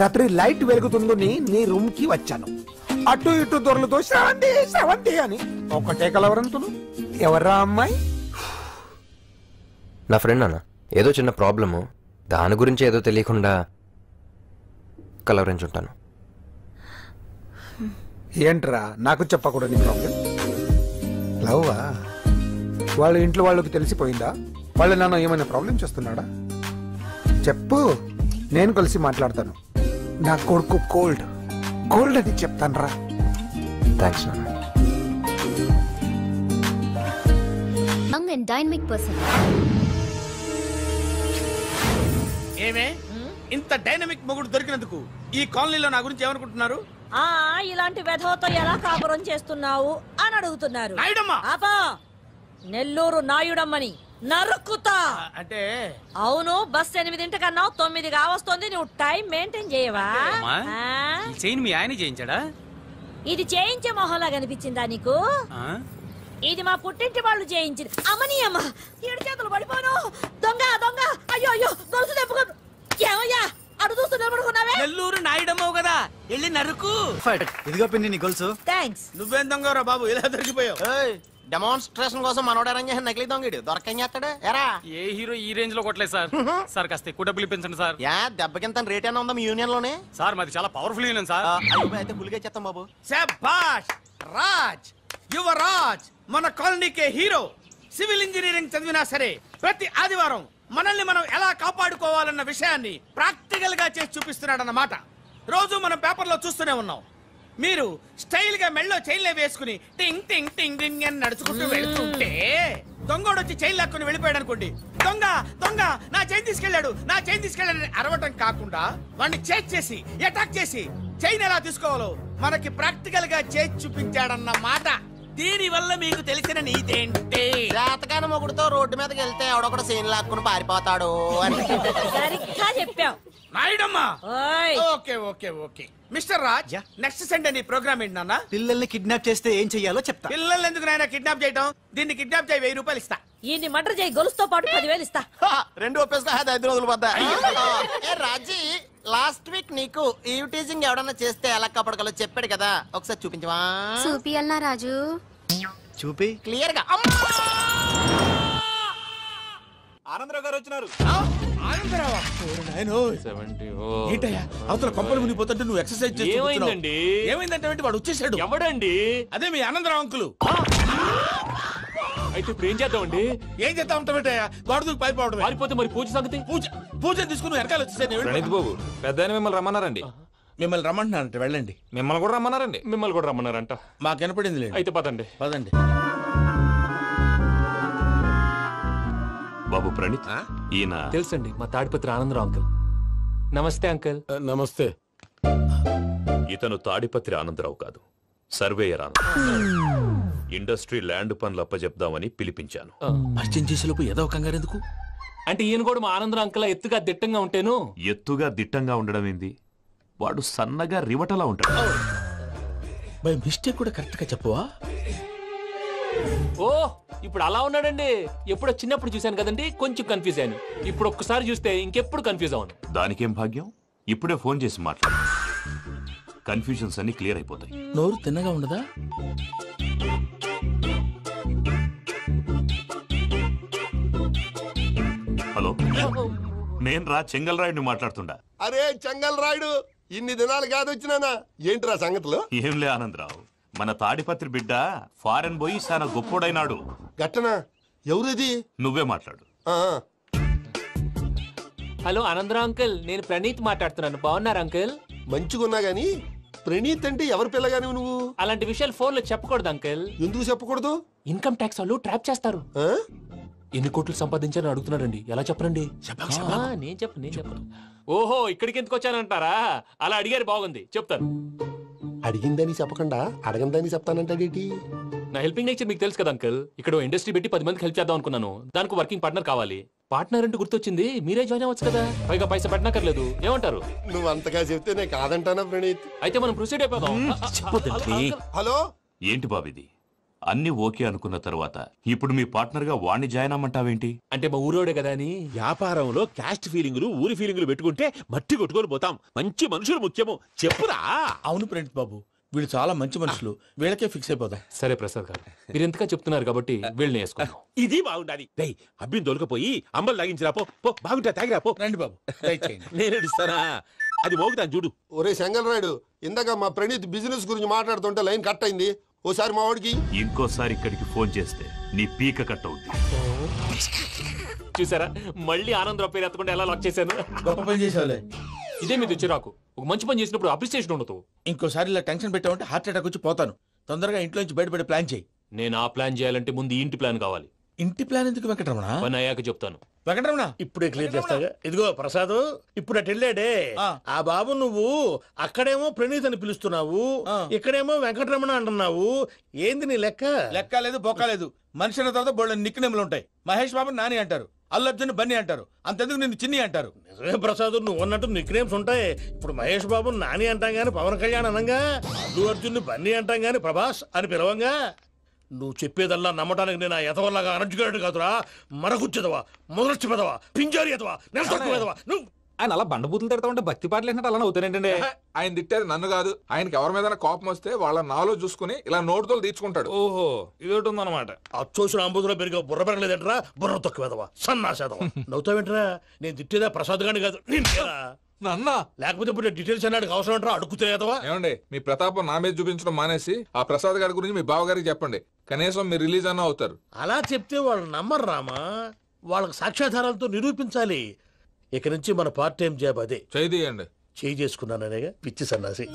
రాత్రి లైట్ వెలుగుతుందని నీ రూమ్ కి వచ్చాను. అటు ఇటు దొరలతో స్రవంతి స్రవంతి అని ఒకటే కలవరంతులు. ఎవర్రా అమ్మాయి? నా ఫ్రెండ్ నాన్న. ఏదో చిన్న ప్రాబ్లము, దాని గురించి ఏదో తెలియకుండా కలవరించుంటాను. ఏంట్రా నాకు చెప్పకూడని ప్రాబ్లం? లవ్వా? వాళ్ళ ఇంట్లో వాళ్ళకి తెలిసిపోయిందా? వాళ్ళ నాన్న ఏమైనా ప్రాబ్లం చేస్తున్నాడా? చెప్పు, నేను కలిసి మాట్లాడతాను. నా కొడుకు కోల్డ్ అని చెప్తాను రా. థ్యాంక్స్ నాన్న. Young and dynamic person. ఏమే ఇంత డైనమిక్ మొగుడు దొరికినందుకు ఈ కాలనీలో నా గురించి ఏమనుకుంటున్నారు? ఇలాంటి వెధవతో ఎలా కాపురం చేస్తున్నావు అని అడుగుతున్నారు. ఆపా, నెల్లూరు నాయుడమ్మని నరుక్కుతా. అంటే అవును, బస్ 8:00 9 కావస్తుంది. నువ్వు టైం మెయింటైన్ చేయవా? చైన్ మీ ఆయన చేయించాడా? ఇది చేయించే మొహంలా కనిపించిందా నీకు? ఇది మా పుట్టింటి వాళ్ళు చేయించింది. అమ్మని అమ్మ, 7 చేతులు పడిపోను. దొంగ దొంగ, అయ్యో అయ్యో, గొలుసు తెప్పుకో. ఏమయ్యా అడు చూస్తూ నిలబడుకున్నావే? నెల్లూరు నాయుడమ్మవు కదా, వెళ్ళి నరుకు. ఇదిగో పిన్ని నీ గొలుసు. థ్యాంక్స్. నువ్వేం దొంగరా బాబు, ఇలా దొరికిపోయావు? డెమాన్స్ట్రేషన్ కోసం మనోడు అరేంజ్ చేసిన నకిలీ దొంగడు దొరకం చేస్తాడు. ఎరా ఏ హీరో ఈ రేంజ్ లో కొట్టలేదు సార్. సార్ కాస్త ఎక్కువ డబ్బులు ఇప్పించండి సార్. యా దెబ్బకింత రేట్ అయినా ఉందా మీ యూనియన్ లోనే? సార్ మాది చాలా పవర్ఫుల్ యూనియన్ సార్. అయితే ఫుల్గా చేస్తాం బాబు. శభాష్ రాజ్, యువరాజ్, మన కాలనీకే హీరో. సివిల్ ఇంజనీరింగ్ చదివినా సరే ప్రతి ఆదివారం మనల్ని మనం ఎలా కాపాడుకోవాలన్న విషయాన్ని ప్రాక్టికల్ గా చేసి చూపిస్తున్నాడన్నమాట. రోజు మనం పేపర్లో చూస్తూనే ఉన్నాం. మీరు స్టైల్ గా మెళ్ళో చైన్లే వేసుకుని టింగ్ టింగ్ టింగ్ టింగ్ అని నడుచుకుంటూ వెళ్తుంటే దొంగోడు వచ్చి చైన్ లాక్కుని వెళ్ళిపోయాడు అనుకోండి. దొంగ దొంగ నా చైన్ తీసుకెళ్లాడు, నా చైన్ తీసుకెళ్లాడని అరవటం కాకుండా వాడిని చేజ్ చేసి అటాక్ చేసి చైన్ ఎలా తీసుకోవాలో మనకి ప్రాక్టికల్ గా చేసి చూపించాడన్న మాట. దీని వల్ల మీకు తెలిసిన నీతేంటి? జాతకాన మొగుడుతో రోడ్డు మీదకి వెళ్తే ఎవడొకడు సీన్ లాక్కుని పారిపోతాడు అని. సరిగ్గా చెప్పావు నాయుడమ్మా. Okay okay okay mister Raj, next Sunday నీ ప్రోగ్రామ్ ఏంటి నాన్న? పిల్లల్ని కిడ్నాప్ చేస్తే ఏం చెయ్యాలో చెప్తా. పిల్లల్ని ఎందుకు నాయన కిడ్నాప్ చేయటం? దీన్ని కిడ్నాప్ చేయి, 1000 రూపాయలు ఇస్తా. ఈ మర్డర్ చేయి, గొలుసుతో పాటు 10,000 ఇస్తా. 2 ఒప్పేసుకో, 5 రోజులు పడ్డా. ఏ రాజీ, లాస్ట్ వీక్ నీకు ఈవ్ టీజింగ్ ఎవడన్నా చేస్తే ఎలా కాపాడగలో చెప్పాడు కదా, ఒకసారి చూపించవా? చూపియల్నా రాజు? చూపి క్లియర్ గా. ఆనందరావు గారు వచ్చినారు. ఏంటయ్యా అవతల కొంపలు మునిగిపోతుంటే నువ్వు ఎక్సర్సైజ్ చేస్తూ ఏమైందండి? ఏమైందంటే వాడు వచ్చేసాడు. ఎవడండి? అదే మీ ఆనందరావు అంకులు. అయితే ఇప్పుడు ఏం చేద్దామండి? ఏం చేద్దాం ఉంటావేటయ్యా, గోడ దూకి పైపోవడం. పారిపోతే మరి పూజ సంగతి? పూజ తీసుకుని వెనకాల వచ్చేసాను. ప్రణీత్ బాబు, పెద్ద మిమ్మల్ని రమ్మన్నారండి. మిమ్మల్ని రమ్మంటున్నారంట, వెళ్ళండి. మిమ్మల్ని కూడా రమ్మన్నారండి. మిమ్మల్ని కూడా రమ్మన్నారంట. మాకు వినపడింది. అయితే పదండి. పదండి. బాబు ప్రణీత్, ఈయన తెలుసండి, మా తాడిపత్రి ఆనందరావు అంకుల్. నమస్తే అంకుల్. నమస్తే. ఇతను తాడిపత్రి ఆనందరావు కాదు, సర్వేయర్ ఆనందరావు. ఇండస్ట్రీ ల్యాండ్ పనులు అప్పచెప్దామని పిలిపించాను. పరిచయం చేసేలోపు ఏదో కంగారు ఎందుకు? అంటే ఈయన కూడా మా ఆనందరావు అంకుల్ ఎత్తుగా దిట్టంగా ఉంటేను. ఎత్తుగా దిట్టంగా ఉండడం ఏంది? వాడు సన్నగా రివటలా ఉంటాడు. బై మిస్టేక్ కూడా కరెక్ట్ గా చెప్పవా? ఓ ఇప్పుడు అలా ఉన్నాడండి. ఎప్పుడో చిన్నప్పుడు చూశాను కదండి, కొంచెం కన్ఫ్యూజ్ అయ్యాను. ఇప్పుడు ఒక్కసారి చూస్తే ఇంకెప్పుడు కన్ఫ్యూజ్ అవును. దానికేం భాగ్యం, ఇప్పుడే ఫోన్ చేసి మాట్లాడు. కన్ఫ్యూజన్స్ అన్ని క్లియర్ అయిపోతాయి. నోరు తిన్నగా ఉండదా? హలో, నేను చెంగల్ రాయుడిని మాట్లాడుతుండా. అరే చెంగల్ రాయుడు, ఇన్ని దినాలు కాదు వచ్చినానా? ఏంట్రా సంగతులు? ఏంలే ఆనందరావు, మన తాడిపత్రి బిడ్డ ఫారెన్ పోయి చాలా గొప్పోడైనాడు. గట్టనా? ఎవరిది? నువ్వే మాట్లాడు. హలో ఆనందరావు అంకుల్, నేను ప్రణీత్ మాట్లాడుతున్నాను. బాగున్నారు అంకుల్? మంచిగున్నా గాని ప్రణీత్ అంటే ఎవరి పిల్లగాని నువ్వు? అలాంటి విషయాలు ఫోన్ లో చెప్పకూడదు అంకుల్. ఎందుకు చెప్పకూడదు? ఇన్కమ్ ట్యాక్స్ వాళ్ళు ట్రాప్ చేస్తారు. ఎన్ని కోట్లు సంపాదించాలని అడుగుతున్నారండి. ఎలా చెప్పరండి? నేను చెప్పను. ఓహో, ఇక్కడికి ఎందుకు వచ్చానంటారా? అలా అడిగారు, బాగుంది, చెప్తాను. అడిగిందని చెప్పకుండా అడగందని చెప్తానంటాడేటి? నా హెల్పింగ్ నేచర్ మీకు తెలుసు కదా అంకుల్. ఇక్కడ ఇండస్ట్రీ పెట్టి 10 మందికి హెల్ప్ చేద్దాం అనుకున్నాను. దానికి వర్కింగ్ పార్ట్నర్ కావాలి. పార్ట్నర్ అంటే గుర్తొచ్చింది, మీరే జాయిన్ అవ్వచ్చు కదా. పైగా పైసా పెట్టనక్కర్లేదు. ఏమంటారు? నువ్వు అంతగా చెప్తే నేను కాదంటానా ప్రణీత్? అయితే మనం ప్రొసీడ్ అయిపోదాం. హలో, ఏంటి బాబిది? అన్ని ఓకే అనుకున్న తర్వాత ఇప్పుడు మీ పార్ట్నర్ గా వాణ్ణి జాయిన్ అమ్మంటావేంటి? అంటే మా ఊరోడే కదా అని. వ్యాపారంలో క్యాస్ట్ ఫీలింగులు, ఊరి ఫీలింగులు పెట్టుకుంటే మట్టి కొట్టుకొని పోతాం. మంచి మనుషులు ముఖ్యము. చెప్పురా. అవును ప్రణీత్ బాబు, వీళ్ళు చాలా మంచి మనుషులు. వీళ్ళకే ఫిక్స్ అయిపోదాం. సరే ప్రసాద్ గారు, మీరు ఎంతగా చెప్తున్నారు కాబట్టి వీళ్ళని వేసుకుందాం. ఇది బాగుండాలి. అబ్బిని దొలకపోయి అంబలు తాగించిరా. పో బాగుంటా, తాగిరా పో. రండి బాబు, దయచేయండి. నేను ఇస్తానా? అది మోగుతాను చూడు. ఒరే చెంగల్ రాయుడు, ఇందాక మా ప్రణీత్ బిజినెస్ గురించి మాట్లాడుతుంటే లైన్ కట్ అయింది. ఓసారి మా వాడికి ఇంకోసారి ఇక్కడికి ఫోన్ చేస్తే నీ పీక కట్ అవుతుంది. చూసారా, మళ్ళీ ఆనందరావు పేరు ఎత్తకుండా ఎలా లాక్ చేశాను. గొప్ప పని చేసేవాళ్ళే. ఇదే మీద చిరాకు. ఒక మంచి పని చేసినప్పుడు అప్రిసియేషన్ ఉండదు. ఇంకోసారి ఇలా టెన్షన్ పెట్టామంటే హార్ట్ అటాక్ వచ్చి పోతాను. తొందరగా ఇంట్లో నుంచి బయటపడే ప్లాన్ చేయి. నేను ఆ ప్లాన్ చేయాలంటే ముందు ఇంటి ప్లాన్ కావాలి. ఇంటి ప్లాన్ ఎందుకు వెంకటరమణ? పని అయ్యాక చెప్తాను. వెంకటరమణ ఇప్పుడే క్లియర్ చేస్తాగా. ఇదిగో ప్రసాద్, ఇప్పుడు అటు వెళ్ళాడే ఆ బాబు, నువ్వు అక్కడేమో ప్రణీత్ అని పిలుస్తున్నావు, ఇక్కడేమో వెంకటరమణ అంటున్నావు. ఏంది నీ లెక్క? లెక్క లేదు, బొక్క లేదు. మనిషి అన్న తర్వాత బోళ్ళ నిక్నెములు ఉంటాయి. మహేష్ బాబు నాని అంటారు, అల్లు అర్జున్ బన్నీ అంటారు, అంతెందుకు నిన్ను చిన్ని అంటారు. నిజమే ప్రసాద్, నువ్వు అన్నట్టు నిక్నేమ్స్ ఉంటాయి. ఇప్పుడు మహేష్ బాబు నాని అంటాం గాని పవన్ కళ్యాణ్ అనంగా, అల్లు అర్జున్ బన్నీ అంటాం గాని ప్రభాస్ అని పిలవంగా. నువ్వు చెప్పేదల్లా నమ్మటానికి నేను ఆ ఎతవల్లాగా అనర్జుకేటెడ్ కాదురా. మరగుచ్చదవా, మొదలచ్చి పెదవా, పింజారి ఎదవా, నెలసొక్కుదవా. నువ్వు ఆయన అలా బండబూతులు తిడతా ఉంటే భక్తి పాటలు ఏంటంటే అలా అవుతానంటే. ఆయన తిట్టేది నన్ను కాదు, ఆయనకి ఎవరి మీద కోపం వస్తే వాళ్ళ నాలో చూసుకుని ఇలా నోటుతో తీర్చుకుంటాడు. ఓహో, ఇదొకటి ఉందన్నమాట. అచ్చోసిన అంబుధులో పెరిగే బుర్ర పెరగలేదంటరా. బుర్ర తొక్కువేదవా, సన్నాసేదవా. నవ్వుతావేంటరా? నేను తిట్టేదా ప్రసాద్ గాని కాదు, నన్నా. లేకపోతే ఇప్పుడు డీటెయిల్స్ అన్నాడు అవసరం అంటారా? అడుగుతాయేదవా. ఏమండి, మీ ప్రతాపం నా మీద చూపించడం మానేసి ఆ ప్రసాద్ గారి గురించి మీ బావగారికి చెప్పండి. కనీసం మీరు రిలీజ్ అన్న అవుతారు. అలా చెప్తే వాళ్ళు నమ్మరు రామా. వాళ్ళకి సాక్ష్యాధారాలతో నిరూపించాలి. ఇక నుంచి మన పార్ట్ టైం జాబ్ అదే. చేయండి. చేయి చేసుకున్నాననేగా పిచ్చి సన్నాసి.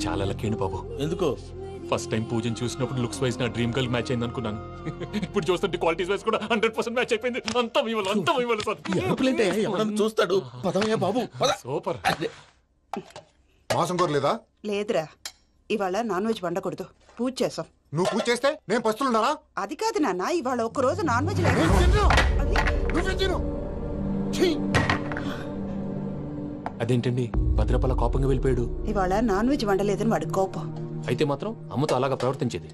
చాలా లక్కీ బాబు. ఎందుకు? ఫస్ట్ టైం పూజను చూసినప్పుడు లుక్స్ వైజ్ నా డ్రీమ్ గర్ల్ మ్యాచ్ అయింది అనుకున్నాను. ఇప్పుడు చూస్తుంటే క్వాలిటీస్ వైజ్ కూడా 100% మ్యాచ్ అయిపోయింది. అంతా చూస్తాడు. పదవయ్యా బాబు, సూపర్. మాసం కోరలేదా? లేదురా, ఇవాళ నాన్ వెజ్ వండకూడదు. పూజ చేసాం. నువ్వు పూజ చేస్తే నేను పస్తులున్నారా? అది కాదు నాన్న, ఇవాళ ఒక్క రోజు నాన్ వెజ్ అదేంటండి భద్రపల కోపంగా వెళ్ళిపోయాడు? ఇవాళ నాన్ వెజ్ వండలేదని వాడి కోపం. అయితే మాత్రం అమ్మతో అలాగా ప్రవర్తించేది.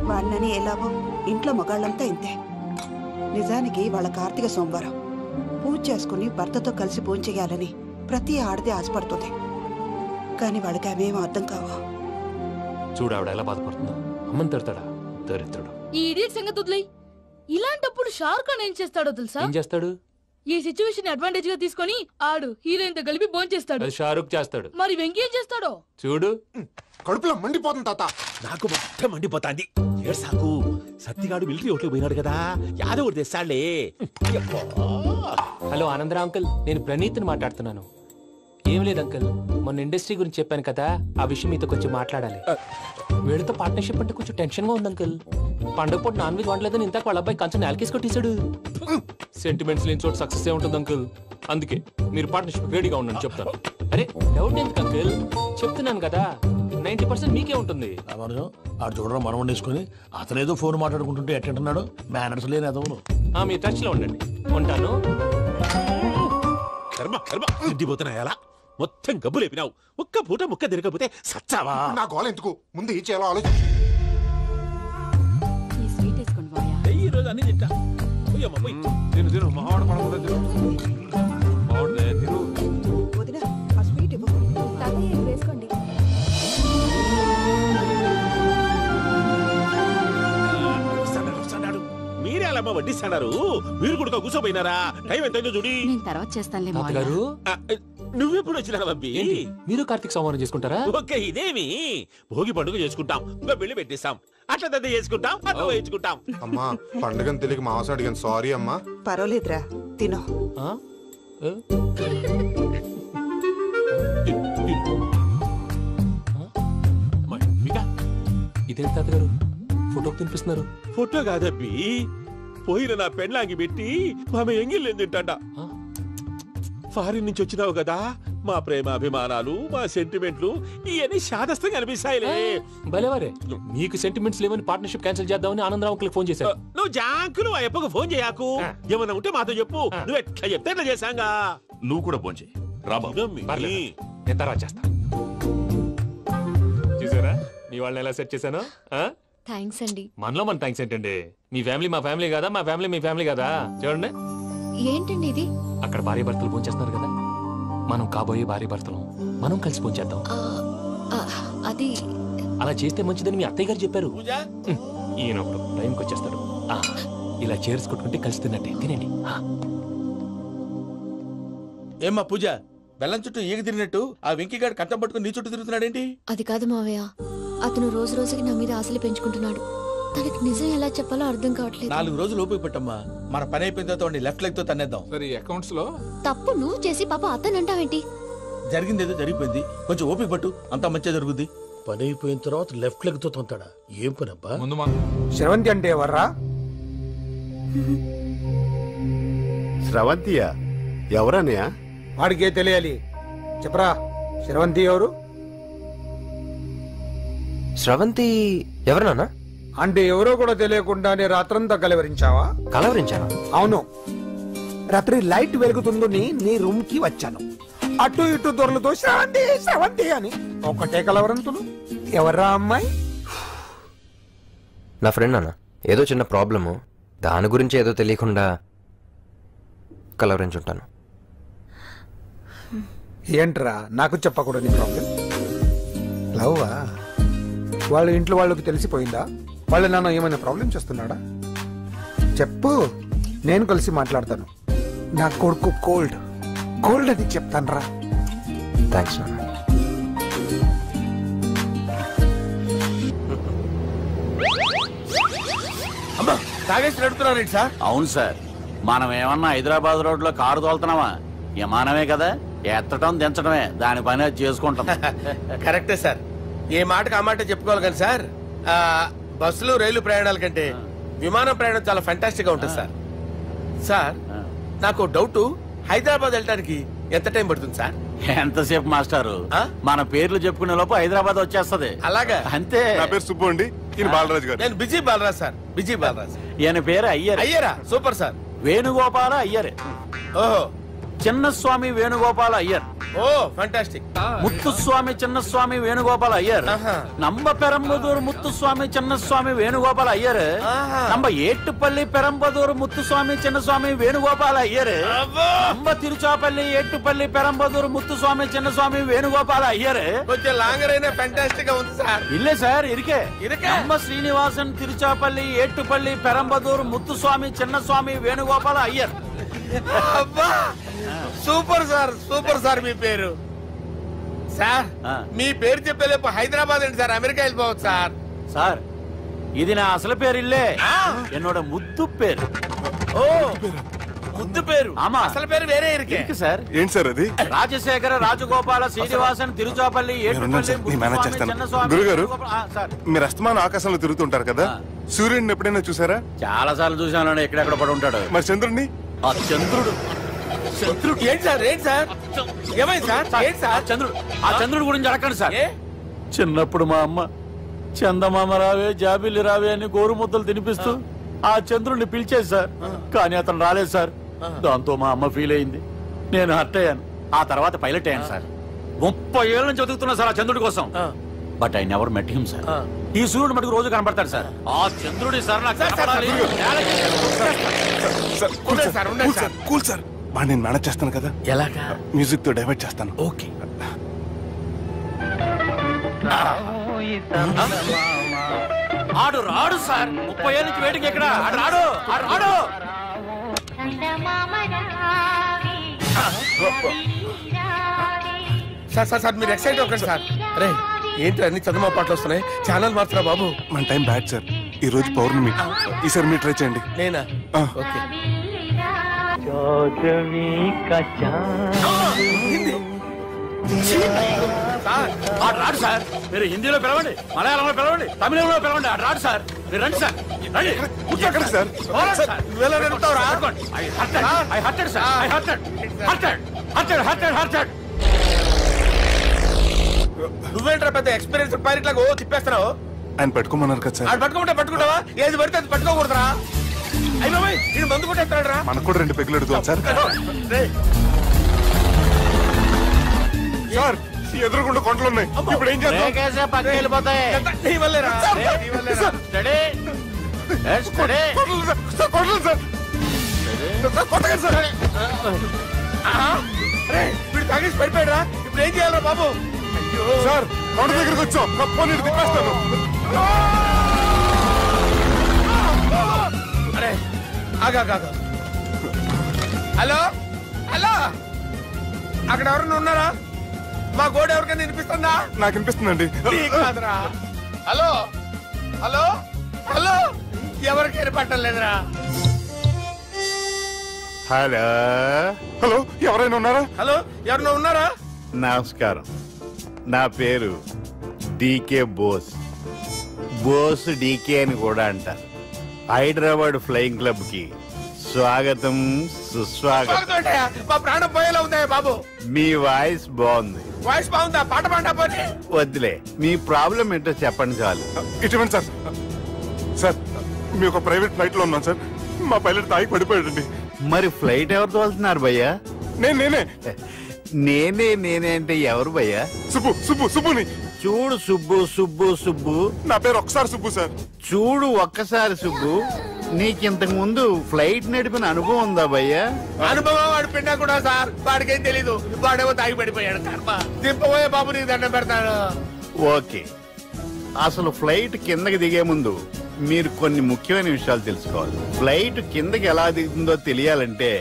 వాడినని ఎలాగో ఇంట్లో మగాళ్ళంతా ఇంతే. నిజానికి వాళ్ళ కార్తీక సోమవారం పూజ చేసుకుని భర్తతో కలిసి పూజ చేయాలని ప్రతి ఆడది ఆశపడుతుంది. కానీ వాళ్ళకి అవేం అర్థం కావు. చూడు ఆవిడ ఎలా బాధపడుతుందో. అమ్మని తిడతాడా దరిద్రుడు. ఈ ఇడియట్ సంగతి వదిలేయ్. ఇలాంటప్పుడు షారుఖ్ ఖాన్ ఏం చేస్తాడో తెలుసా? ఏం చేస్తాడు? ఈ సిచ్యువేషన్ అడ్వాంటేజ్ గా తీసుకొని ఆడు హీరోయిన్ తో కలిపి బోన్ చేస్తాడు. అది షారుఖ్ చేస్తాడు. మరి వెంకీ ఏం చేస్తాడో చూడు. కడుపులో మండిపోతుంది తాత. నాకు మొత్తం మండిపోతాంది. సాకు సత్తిగాడు మిలిటరీ ఓట్లు పోయినాడు కదా, యాదవ్ తెస్తాడులే. హలో ఆనందరావు అంకుల్, నేను ప్రణీత్ని మాట్లాడుతున్నాను. ఏం లేదు అంకుల్, మొన్న ఇండస్ట్రీ గురించి చెప్పాను కదా, ఆ విషయం మీతో కొంచెం మాట్లాడాలి. వీళ్ళతో పార్ట్నర్షిప్ అంటే కొంచెం టెన్షన్ గా ఉంది అంకుల్. పండుగ పూట నాన్ వెజ్ వండలేదని ఇంతకు వాళ్ళ అబ్బాయి కంచెం నేలకేసి కొట్టేశాడు. సెంటిమెంట్స్ లేని చోట సక్సెస్ ఏ ఉంటుంది అంకుల్. అందుకే మీరు పార్ట్నర్షిప్ రెడీగా ఉండండి చెప్తాను. అరే డౌట్ ఎందుకు అంకుల్, చెప్తున్నాను కదా 90% మీకే ఉంటుంది. ఆడు చూడడం మనం వండేసుకుని అతనేదో ఫోన్ మాట్లాడుకుంటుంటే ఎట్టంటున్నాడు మేనర్స్ లేని అదవును. మీ టచ్ లో ఉండండి, ఉంటాను. కర్మ కర్మ తిండిపోతున్నాయా? మొత్తం గబ్బు లేపినావు. ఒక్క పూట ముక్క తిరగకపోతే సచ్చావా? నా గోల ఎందుకు, ముందు ఈ చేయాలో ఆలోచించు. ఈ రోజు అన్ని తింటా. తిను తిను మావాడు పడకుండా తిను. వదినా ఆ స్వీట్ ఇవ్వు. వేసుకోండి. మీరే అలా వడ్డిస్తాడారు. మీరు కూడా కూర్చోపోయినారా? టైం ఎంతైందో చూడి. తర్వాత చేస్తానులే గారు. నువ్వెప్పుడు వచ్చినా బంబి? మీరు కార్తీక్ సంహారం చేసుకుంటారా? ఓకే, ఇదేమి భోగి పండుగ చేసుకుంటాం, ఇంకా పెళ్లి పెట్టేస్తాం, అట్లా దద్ద చేసుకుంటాం, అట్లా వేయించుకుంటాం. అమ్మా పండుగని తెలియక మాంసం అడిగాను, సారీ అమ్మా. పర్వాలేదురా తినో. ఇదేంటి తాతగారు ఫోటోకి తినిపిస్తున్నారు? ఫోటో కాదబ్బి, పోయిన నా పెళ్ళాంగి పెట్టి ఆమె ఎంగిల్లేం తింటాడ. ఫారిన్ నుంచి వచ్చినావు కదా, మా ప్రేమ అభిమానాలు, మా సెంటిమెంట్లు ఇవన్నీ శాదస్తంగా అనిపిస్తాయిలే. భలేవారే, మీకు సెంటిమెంట్స్ లేవని పార్ట్నర్షిప్ క్యాన్సిల్ చేద్దామని ఆనందరావు అంకుల్ ఫోన్ చేశారు. నువ్వు జాంకులు ఆ ఎప్పకు ఫోన్ చేయకు. ఏమన్నా ఉంటే మాతో చెప్పు. నువ్వు ఎట్లా చెప్తే ఎట్లా చేశాంగా. నువ్వు కూడా ఫోన్ చేయి. నేను తర్వాత చేస్తా. చూసారా మీ వాళ్ళని ఎలా సెట్ చేశాను? థ్యాంక్స్ అండి. మనలో మన థ్యాంక్స్ ఏంటండి? మీ ఫ్యామిలీ మా ఫ్యామిలీ కదా, మా ఫ్యామిలీ మీ ఫ్యామిలీ కదా. చూడండి ఏంటండి ఇది? అక్కడ భార్య భర్తలు ఫోన్ చేస్తున్నారు కదా, మనం కాబోయే భార్య భర్తలు మనం కలిసి ఫోన్ చేద్దాం. అది అలా చేస్తే మంచిదని మీ అత్తయ్య గారు చెప్పారు. ఈయన ఒకడు టైంకి వచ్చేస్తాడు. ఇలా చేర్స్ కొట్టుకుంటే కలిసి తిన్నట్టే. తినండి. ఏమ్మా పూజ, బెల్లం చుట్టూ ఈగ తిరిగినట్టు ఆ వెంకీగాడు కంటం పట్టుకుని నీ చుట్టూ తిరుగుతున్నాడేంటి? అది కాదు మావయ్య, అతను రోజు రోజుకి నా మీద ఆశలు పెంచుకుంటున్నాడు. తనకి నిజం ఎలా చెప్పాలో అర్థం కావట్లేదు. 4 రోజులు ఓపిక పట్టమ్మా, మన పని అయిపోయిన తర్వాత లెఫ్ట్ లెగ్ తో తన్నేద్దాం. అకౌంట్స్ లో తప్పు నువ్వు చేసి పాప అతను అంటావేంటి? జరిగిందేదో జరిగిపోయింది, కొంచెం ఓపిక పట్టు, అంతా మంచిగా జరుగుద్ది. పని అయిపోయిన తర్వాత లెఫ్ట్ లెగ్ తో తొంతాడా? ఏం పని అబ్బా? శ్రవంతి అంటే ఎవర్రా? శ్రవంతియా? ఎవరన్నయ్యా? వాడికే తెలియాలి, చెప్పరా. శ్రవంతి ఎవరు? శ్రవంతి ఎవరన్నా? అంటే ఎవరో కూడా తెలియకుండానే రాత్రంతా కలవరించావా? కలవరించావా? అవును, రాత్రి లైట్ వెలుగుతుందని నీ రూమ్ కి వచ్చాను. అటు ఇటు దొరలతో శ్రవంతి శ్రవంతి అని ఒకటే కలవరంతులు. ఎవర్రా అమ్మాయి? నా ఫ్రెండ్ అన్న, ఏదో చిన్న ప్రాబ్లము, దాని గురించి ఏదో తెలియకుండా కలవరించుంటాను. ఏంట్రా నాకు చెప్పకూడదు నీ ప్రాబ్లం? లవ్వా? వాళ్ళ ఇంట్లో వాళ్ళకి తెలిసిపోయిందా? వాళ్ళ నాన్న ఏమైనా ప్రాబ్లం చేస్తున్నాడా? చెప్పు, నేను కలిసి మాట్లాడతాను. నా కొడుకు కోల్డ్ కోల్డ్ అని చెప్తాను రా. థ్యాంక్స్ నాన్న. అమ్మా తాగేసి నడుపుతున్నారేంటి సార్? అవును సార్, మనం ఏమన్నా హైదరాబాద్ రోడ్ లో కారు తోలుతున్నామా? విమానమే కదా, ఎత్తడం దించడమే దాని పని అది చేసుకుంటాం. కరెక్టే సార్, ఏ మాటకు ఆ మాట చెప్పుకోవాలి కానీ సార్, బస్సులు రైలు ప్రయాణాల కంటే విమానం ప్రయాణం చాలా ఫెంటాస్టిక్ గా ఉంటుంది సార్. సార్ నాకు డౌట్, హైదరాబాద్ వెళ్ళడానికి ఎంత టైం పడుతుంది సార్? ఎంతసేపు మాస్టారు, మన పేర్లు చెప్పుకునే లోపు హైదరాబాద్ వచ్చేస్తది. అలాగా? అంతే. నా పేరు సుబ్బు అండి, ఈయన బాలరాజు గారు. నేను busy Balraj sir, busy Balraj. ఈయన పేరు అయ్యర్. అయ్యరా? Super sir. వేణుగోపాల అయ్యర్. ఓహో, చిన్నస్వామి వేణుగోపాల అయ్యర్. ఓ ఫంటాస్టిక్. ముత్తుస్వామి చిన్నస్వామి వేణుగోపాల అయ్యర్. నంబ పెరంబదూరు ముత్తుస్వామి చిన్నస్వామి వేణుగోపాల అయ్యర్. నంబ ఏట్టుపల్లి పెరంబదూరు ముత్తుస్వామి చిన్నస్వామి వేణుగోపాల అయ్యర్. నంబ తిరుచాపల్లి ఏట్టుపల్లి పెరంబదూరు ముత్తుస్వామి చిన్నస్వామి వేణుగోపాల అయ్యర్. కొంచెం లాంగర్ అయినా ఫంటాస్టిక్ గా ఉంది సార్. ఇల్లే సార్, ఇరికే. నంబ శ్రీనివాసన్ తిరుచాపల్లి ఏట్టుపల్లి పెరంబదూరు ముత్తుస్వామి చిన్నస్వామి వేణుగోపాల అయ్యర్. అబ్బా సూపర్ సార్, సూపర్ సార్. మీ పేరు సార్, మీ పేరు చెప్పేలేపు హైదరాబాద్ అండి సార్, అమెరికా వెళ్ళిపోవచ్చు సార్. సార్ ఇది నా అసలు పేరు ఇల్లే, ఎన్నోడ ముద్దు పేరు. ఓ ముద్దు పేరు ఆమా అసలు పేరు వేరే ఇరికి సార్ ఏంటి సార్ అది రాజశేఖర రాజగోపాల శ్రీనివాసన్ తిరుచాపల్లి గురుగారు మీరు అస్తమానం ఆకాశంలో తిరుగుతుంటారు కదా సూర్యుడిని ఎప్పుడైనా చూసారా? చాలా సార్లు చూసాను, ఎక్కడెక్కడ పడి ఉంటాడు. మరి చంద్రుడిని? ఆ చంద్రుడు ఏంటి సార్ ఏమైంది సార్? ఏంటి సార్ ఆ చంద్రుడు గురించి అడగండి సార్. చిన్నప్పుడు మా అమ్మ చందమామ రావే జాబిల్లి రావే అని గోరు ముద్దలు తినిపిస్తూ ఆ చంద్రుడిని పిలిచేది సార్. కానీ అతను రాలేదు సార్. దాంతో మా అమ్మ ఫీల్ అయింది, నేను హర్ట్ అయ్యాను. ఆ తర్వాత పైలట్ అయ్యాను సార్. 30 ఏళ్ళ నుంచి చదువుతున్నా సార్ ఆ చంద్రుడి కోసం. But I never met him sir. ఈ సూర్యుడు మటుకు రోజు కనపడతాడు సార్. ఆ చంద్రుడి సార్ నాకు కూల్ సార్. నేను మేనేజ్ చేస్తాను కదా. ఎలాగా? మ్యూజిక్ తో డైవర్ట్ చేస్తాను. ఓకే. ఆడు రాడు సార్. 30 ఏళ్ళ నుంచి వేటికి ఎక్కడ రాడు. సార్ మీరు ఎక్సైట్ అవ్వకండి సార్. రే ఏంటి అన్ని చదువు పాటలు వస్తున్నాయి, ఛానల్ మార్చరా బాబు. మన టైం బ్యాడ్ సార్. ఈ రోజు పౌర్ణమి, ఈసారి మీరు ట్రై చేయండి. నేనా? ఓకే. ఆడు రాడు సార్. మీరు హిందీలో పిలవండి, మలయాళంలో పిలవండి, తమిళంలో పిలవండి. ఆడు రాడు సార్. మీరు రండి సార్. రండి కూర్చోకండి సార్. నువ్వేంట్రా పెద్ద ఎక్స్పీరియన్స్ పైలట్ లాగా ఓ తిప్పేస్తున్నావు? ఆయన పట్టుకోమన్నారు కదా సార్. ఆడు పట్టుకుంటావా? ఏది పడితే అది పట్టుకోకూడదురా. అయ్యో నేను మందు కొట్టేస్తాడు రా. మనకు కూడా 2 పెగ్గులు ఎడుతాం సార్. సార్ ఎదురుకుండా కొండలు ఉన్నాయి, ఇప్పుడు ఏం చేద్దాం? పక్కకి వెళ్ళిపోతాయి. వీడు తాగేసి పడిపోయాడు రా. ఇప్పుడు ఏం చేయాలరా బాబు? సార్ కొండ దగ్గరికి వచ్చాం, పోనీ తిప్పేస్తాను. అరే ఆగా. హలో అక్కడ ఎవరన్నా ఉన్నారా? మా గోడ ఎవరికైనా వినిపిస్తుందా? నాకు వినిపిస్తుందండి. హలో ఎవరికి వినపట్టలేదురా? హలో ఎవరైనా ఉన్నారా? ఎవరైనా ఉన్నారా? నమస్కారం, నా పేరు డీకే బోస్. డీకే అని కూడా అంటారు. హైదరాబాద్ ఫ్లయింగ్ క్లబ్ కి స్వాగతం సుస్వాగతం. మా ప్రాణం పోయేలా ఉందా బాబు? మీ వాయిస్ బాగుంది. వాయిస్ బాగుందా? పాట పాడా పోనీ. వద్దులే, మీ ప్రాబ్లం ఏంటో చెప్పండి చాలు. ఇటువంటి సార్, సార్ మీ ఒక ప్రైవేట్ ఫ్లైట్ లో ఉన్నాం సార్. మా పైలట్ తాగి పడిపోయాడండి. మరి ఫ్లైట్ ఎవరు తోలుతున్నారు భయ్యా? నేనే అంటే ఎవరు భయ్యా? సుబ్బుని. చూడు సుబ్బు. నా పేరు ఒకసారి సుబ్బు సార్. చూడు ఒక్కసారి సుబ్బు, నీకింతకు ముందు ఫ్లైట్ నడిపిన అనుభవం ఉందా భయ్యా? అనుభవం వాడు పిన్నా కూడా సార్. వాడికేం తెలీదు, వాడేమో తాగి పడిపోయాడు. కర్మ దింపబోయే బాబు, నీకు దండం పెడతాను. ఓకే, అసలు ఫ్లైట్ కిందకి దిగే ముందు మీరు కొన్ని ముఖ్యమైన విషయాలు తెలుసుకోవాలి. ఫ్లైట్ కిందకి ఎలా దిగుతుందో తెలియాలంటే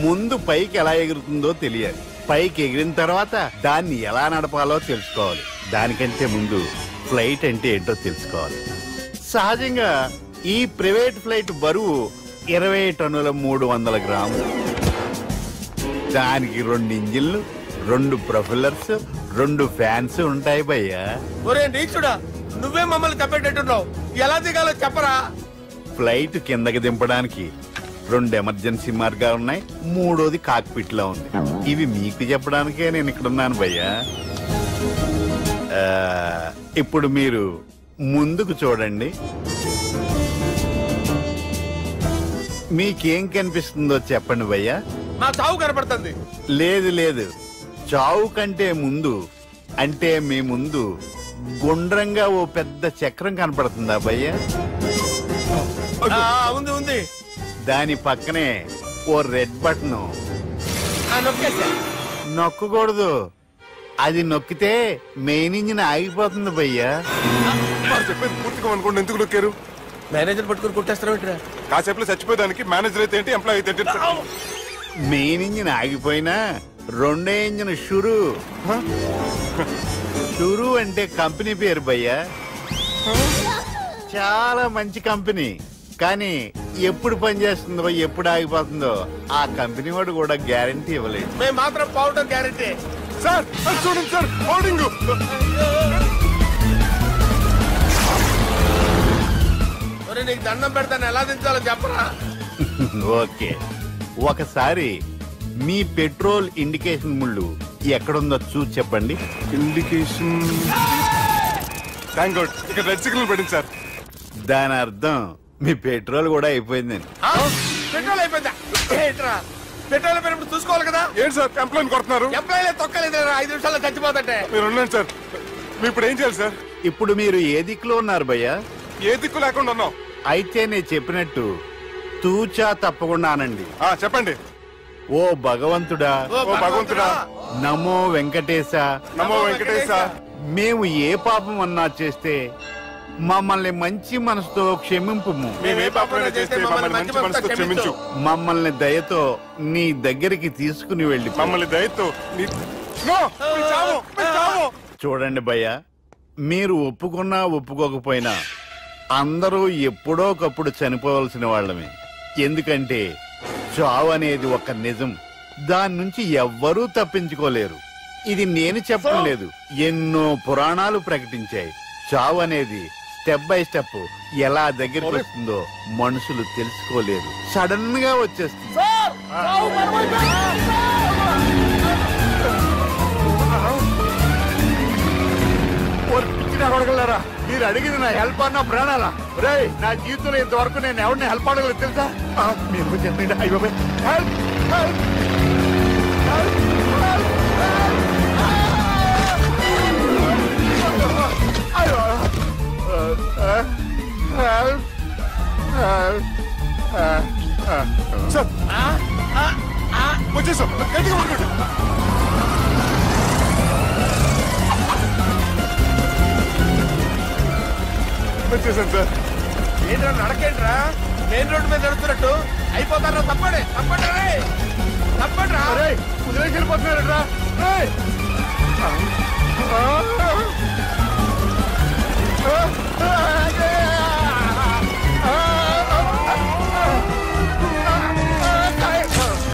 ముందు పైకి ఎలా ఎగురుతుందో తెలియాలి. పైకి ఎగిరిన తర్వాత దాన్ని ఎలా నడపాలో తెలుసుకోవాలి. దానికంటే ముందు ఫ్లైట్ అంటే ఏంటో తెలుసుకోవాలి. సహజంగా ఈ ప్రైవేట్ ఫ్లైట్ బరువు 20 టన్నుల 300 గ్రాములు. దానికి 2 ఇంజిన్లు, 2 ప్రొఫెల్లర్స్, 2 ఫ్యాన్స్ ఉంటాయి భయ్యా. ఒరే నీచుడా, నువ్వే మమ్మల్ని తప్పేటట్టున్నావు. ఎలా దిగాలో చెప్పరా? ఫ్లైట్ కిందకి దింపడానికి 2 ఎమర్జెన్సీ మార్గాలు ఉన్నాయి, 3వది కాక్పిట్ లో ఉంది. ఇవి మీకు చెప్పడానికే నేను ఇక్కడ ఉన్నాను భయ్యా. ఇప్పుడు మీరు ముందుకు చూడండి. మీకేం కనిపిస్తుందో చెప్పండి భయ్యా. నా చావు కనపడుతుంది. లేదు, చావు కంటే ముందు, అంటే మీ ముందు గుండ్రంగా ఓ పెద్ద చక్రం కనపడుతుందా భయ్యా? ఉంది. దాని పక్కనే ఓ రెడ్ బటన్. నొక్కకూడదు, అది నొక్కితే మెయిన్ ఇంజిన్ ఆగిపోతుంది భయ్యా. చెప్పేది పూర్తిగా అనుకోండి. ఎందుకు నొక్కారు? మేనేజర్ పట్టుకుని కొట్టేస్తారా? కాసేపులో చచ్చిపోయేదానికి మేనేజర్ అయితే ఏంటి, ఎంప్లాయ్ అయితే ఏంటి? మెయిన్ ఇంజిన్ ఆగిపోయినా 2వ ఇంజిన్ షురు అంటే కంపెనీ పేరు భయ్యా. చాలా మంచి కంపెనీ, కానీ ఎప్పుడు పని చేస్తుందో ఎప్పుడు ఆగిపోతుందో ఆ కంపెనీ వాడు కూడా గ్యారంటీ ఇవ్వలేదు. మేము మాత్రం పౌడర్ గ్యారంటీ. సార్ చూడండి సార్, హోర్డింగ్. నీకు దండం పెడతాను, ఎలా దించాలో చెప్పరా? ఓకే, ఒకసారి మీ పెట్రోల్ ఇండికేషన్ ముళ్ళు ఎక్కడుందో చూసి చెప్పండి. ఇండికేషన్ థ్యాంక్ గాడ్, ఇక్కడ రెడ్ సిగ్నల్ పడింది సార్. దాని అర్థం మీ పెట్రోల్ కూడా అయిపోయిందండి. పెట్రోల్ అయిపోయిందా? పెట్రోల్ అయిపోయినప్పుడు చూసుకోవాలి కదా. ఏంటి సార్ కంప్లైంట్ కొడుతున్నారు? ఎంప్లాయీ తొక్కలేదు, 5 నిమిషాల్లో చచ్చిపోతుంటే. మీరు ఉండండి సార్, మీరు ఇప్పుడు ఏం చేయాలి సార్? ఇప్పుడు మీరు ఏ దిక్కులో ఉన్నారు భయ్యా? ఏ దిక్కు లేకుండా ఉన్నాం. అయితే నేను చెప్పినట్టు తూచా తప్పకుండా అనండి. చెప్పండి. ఓ భగవంతుడా, ఓ భగవంతుడా, నమో వెంకటేశ, నమో వెంకటేశ. మేము ఏ పాపం అన్నా చేస్తే మమ్మల్ని మంచి మనసుతో క్షమింపు. మమ్మల్ని దయతో నీ దగ్గరికి తీసుకుని వెళ్ళి మమ్మల్ని దయతో చూడండి భయ్యా, మీరు ఒప్పుకున్నా ఒప్పుకోకపోయినా అందరూ ఎప్పుడో ఒకప్పుడు చనిపోవలసిన వాళ్ళమే. ఎందుకంటే చావు అనేది ఒక నిజం, దాని నుంచి ఎవ్వరూ తప్పించుకోలేరు. ఇది నేను చెప్పడం లేదు, ఎన్నో పురాణాలు ప్రకటించాయి. చావు అనేది స్టెప్ బై స్టెప్ ఎలా దగ్గరికి వస్తుందో మనుషులు తెలుసుకోలేరు, సడన్ గా వచ్చేస్తుంది. అడగలరా, మీరు అడిగింది నా హెల్ప్ అన్న ప్రాణాలా? రే, నా జీవితంలో ఇంతవరకు నేను ఎవరిని హెల్ప్ అడగలేదు తెలుసా? మీరు చెప్పండి. అయ్యో హెల్ప్ హెల్ప్ సార్ వచ్చేసాం, గట్టిగా పడుకోండి. వచ్చేసాను సార్. ఏంట్రా నడకేంట్రా, మెయిన్ రోడ్డు మీద నడుస్తున్నట్టు అయిపోతారా? తప్పండి తప్పండి తప్పండి, కుదిరేసి వెళ్ళిపోతున్నారా?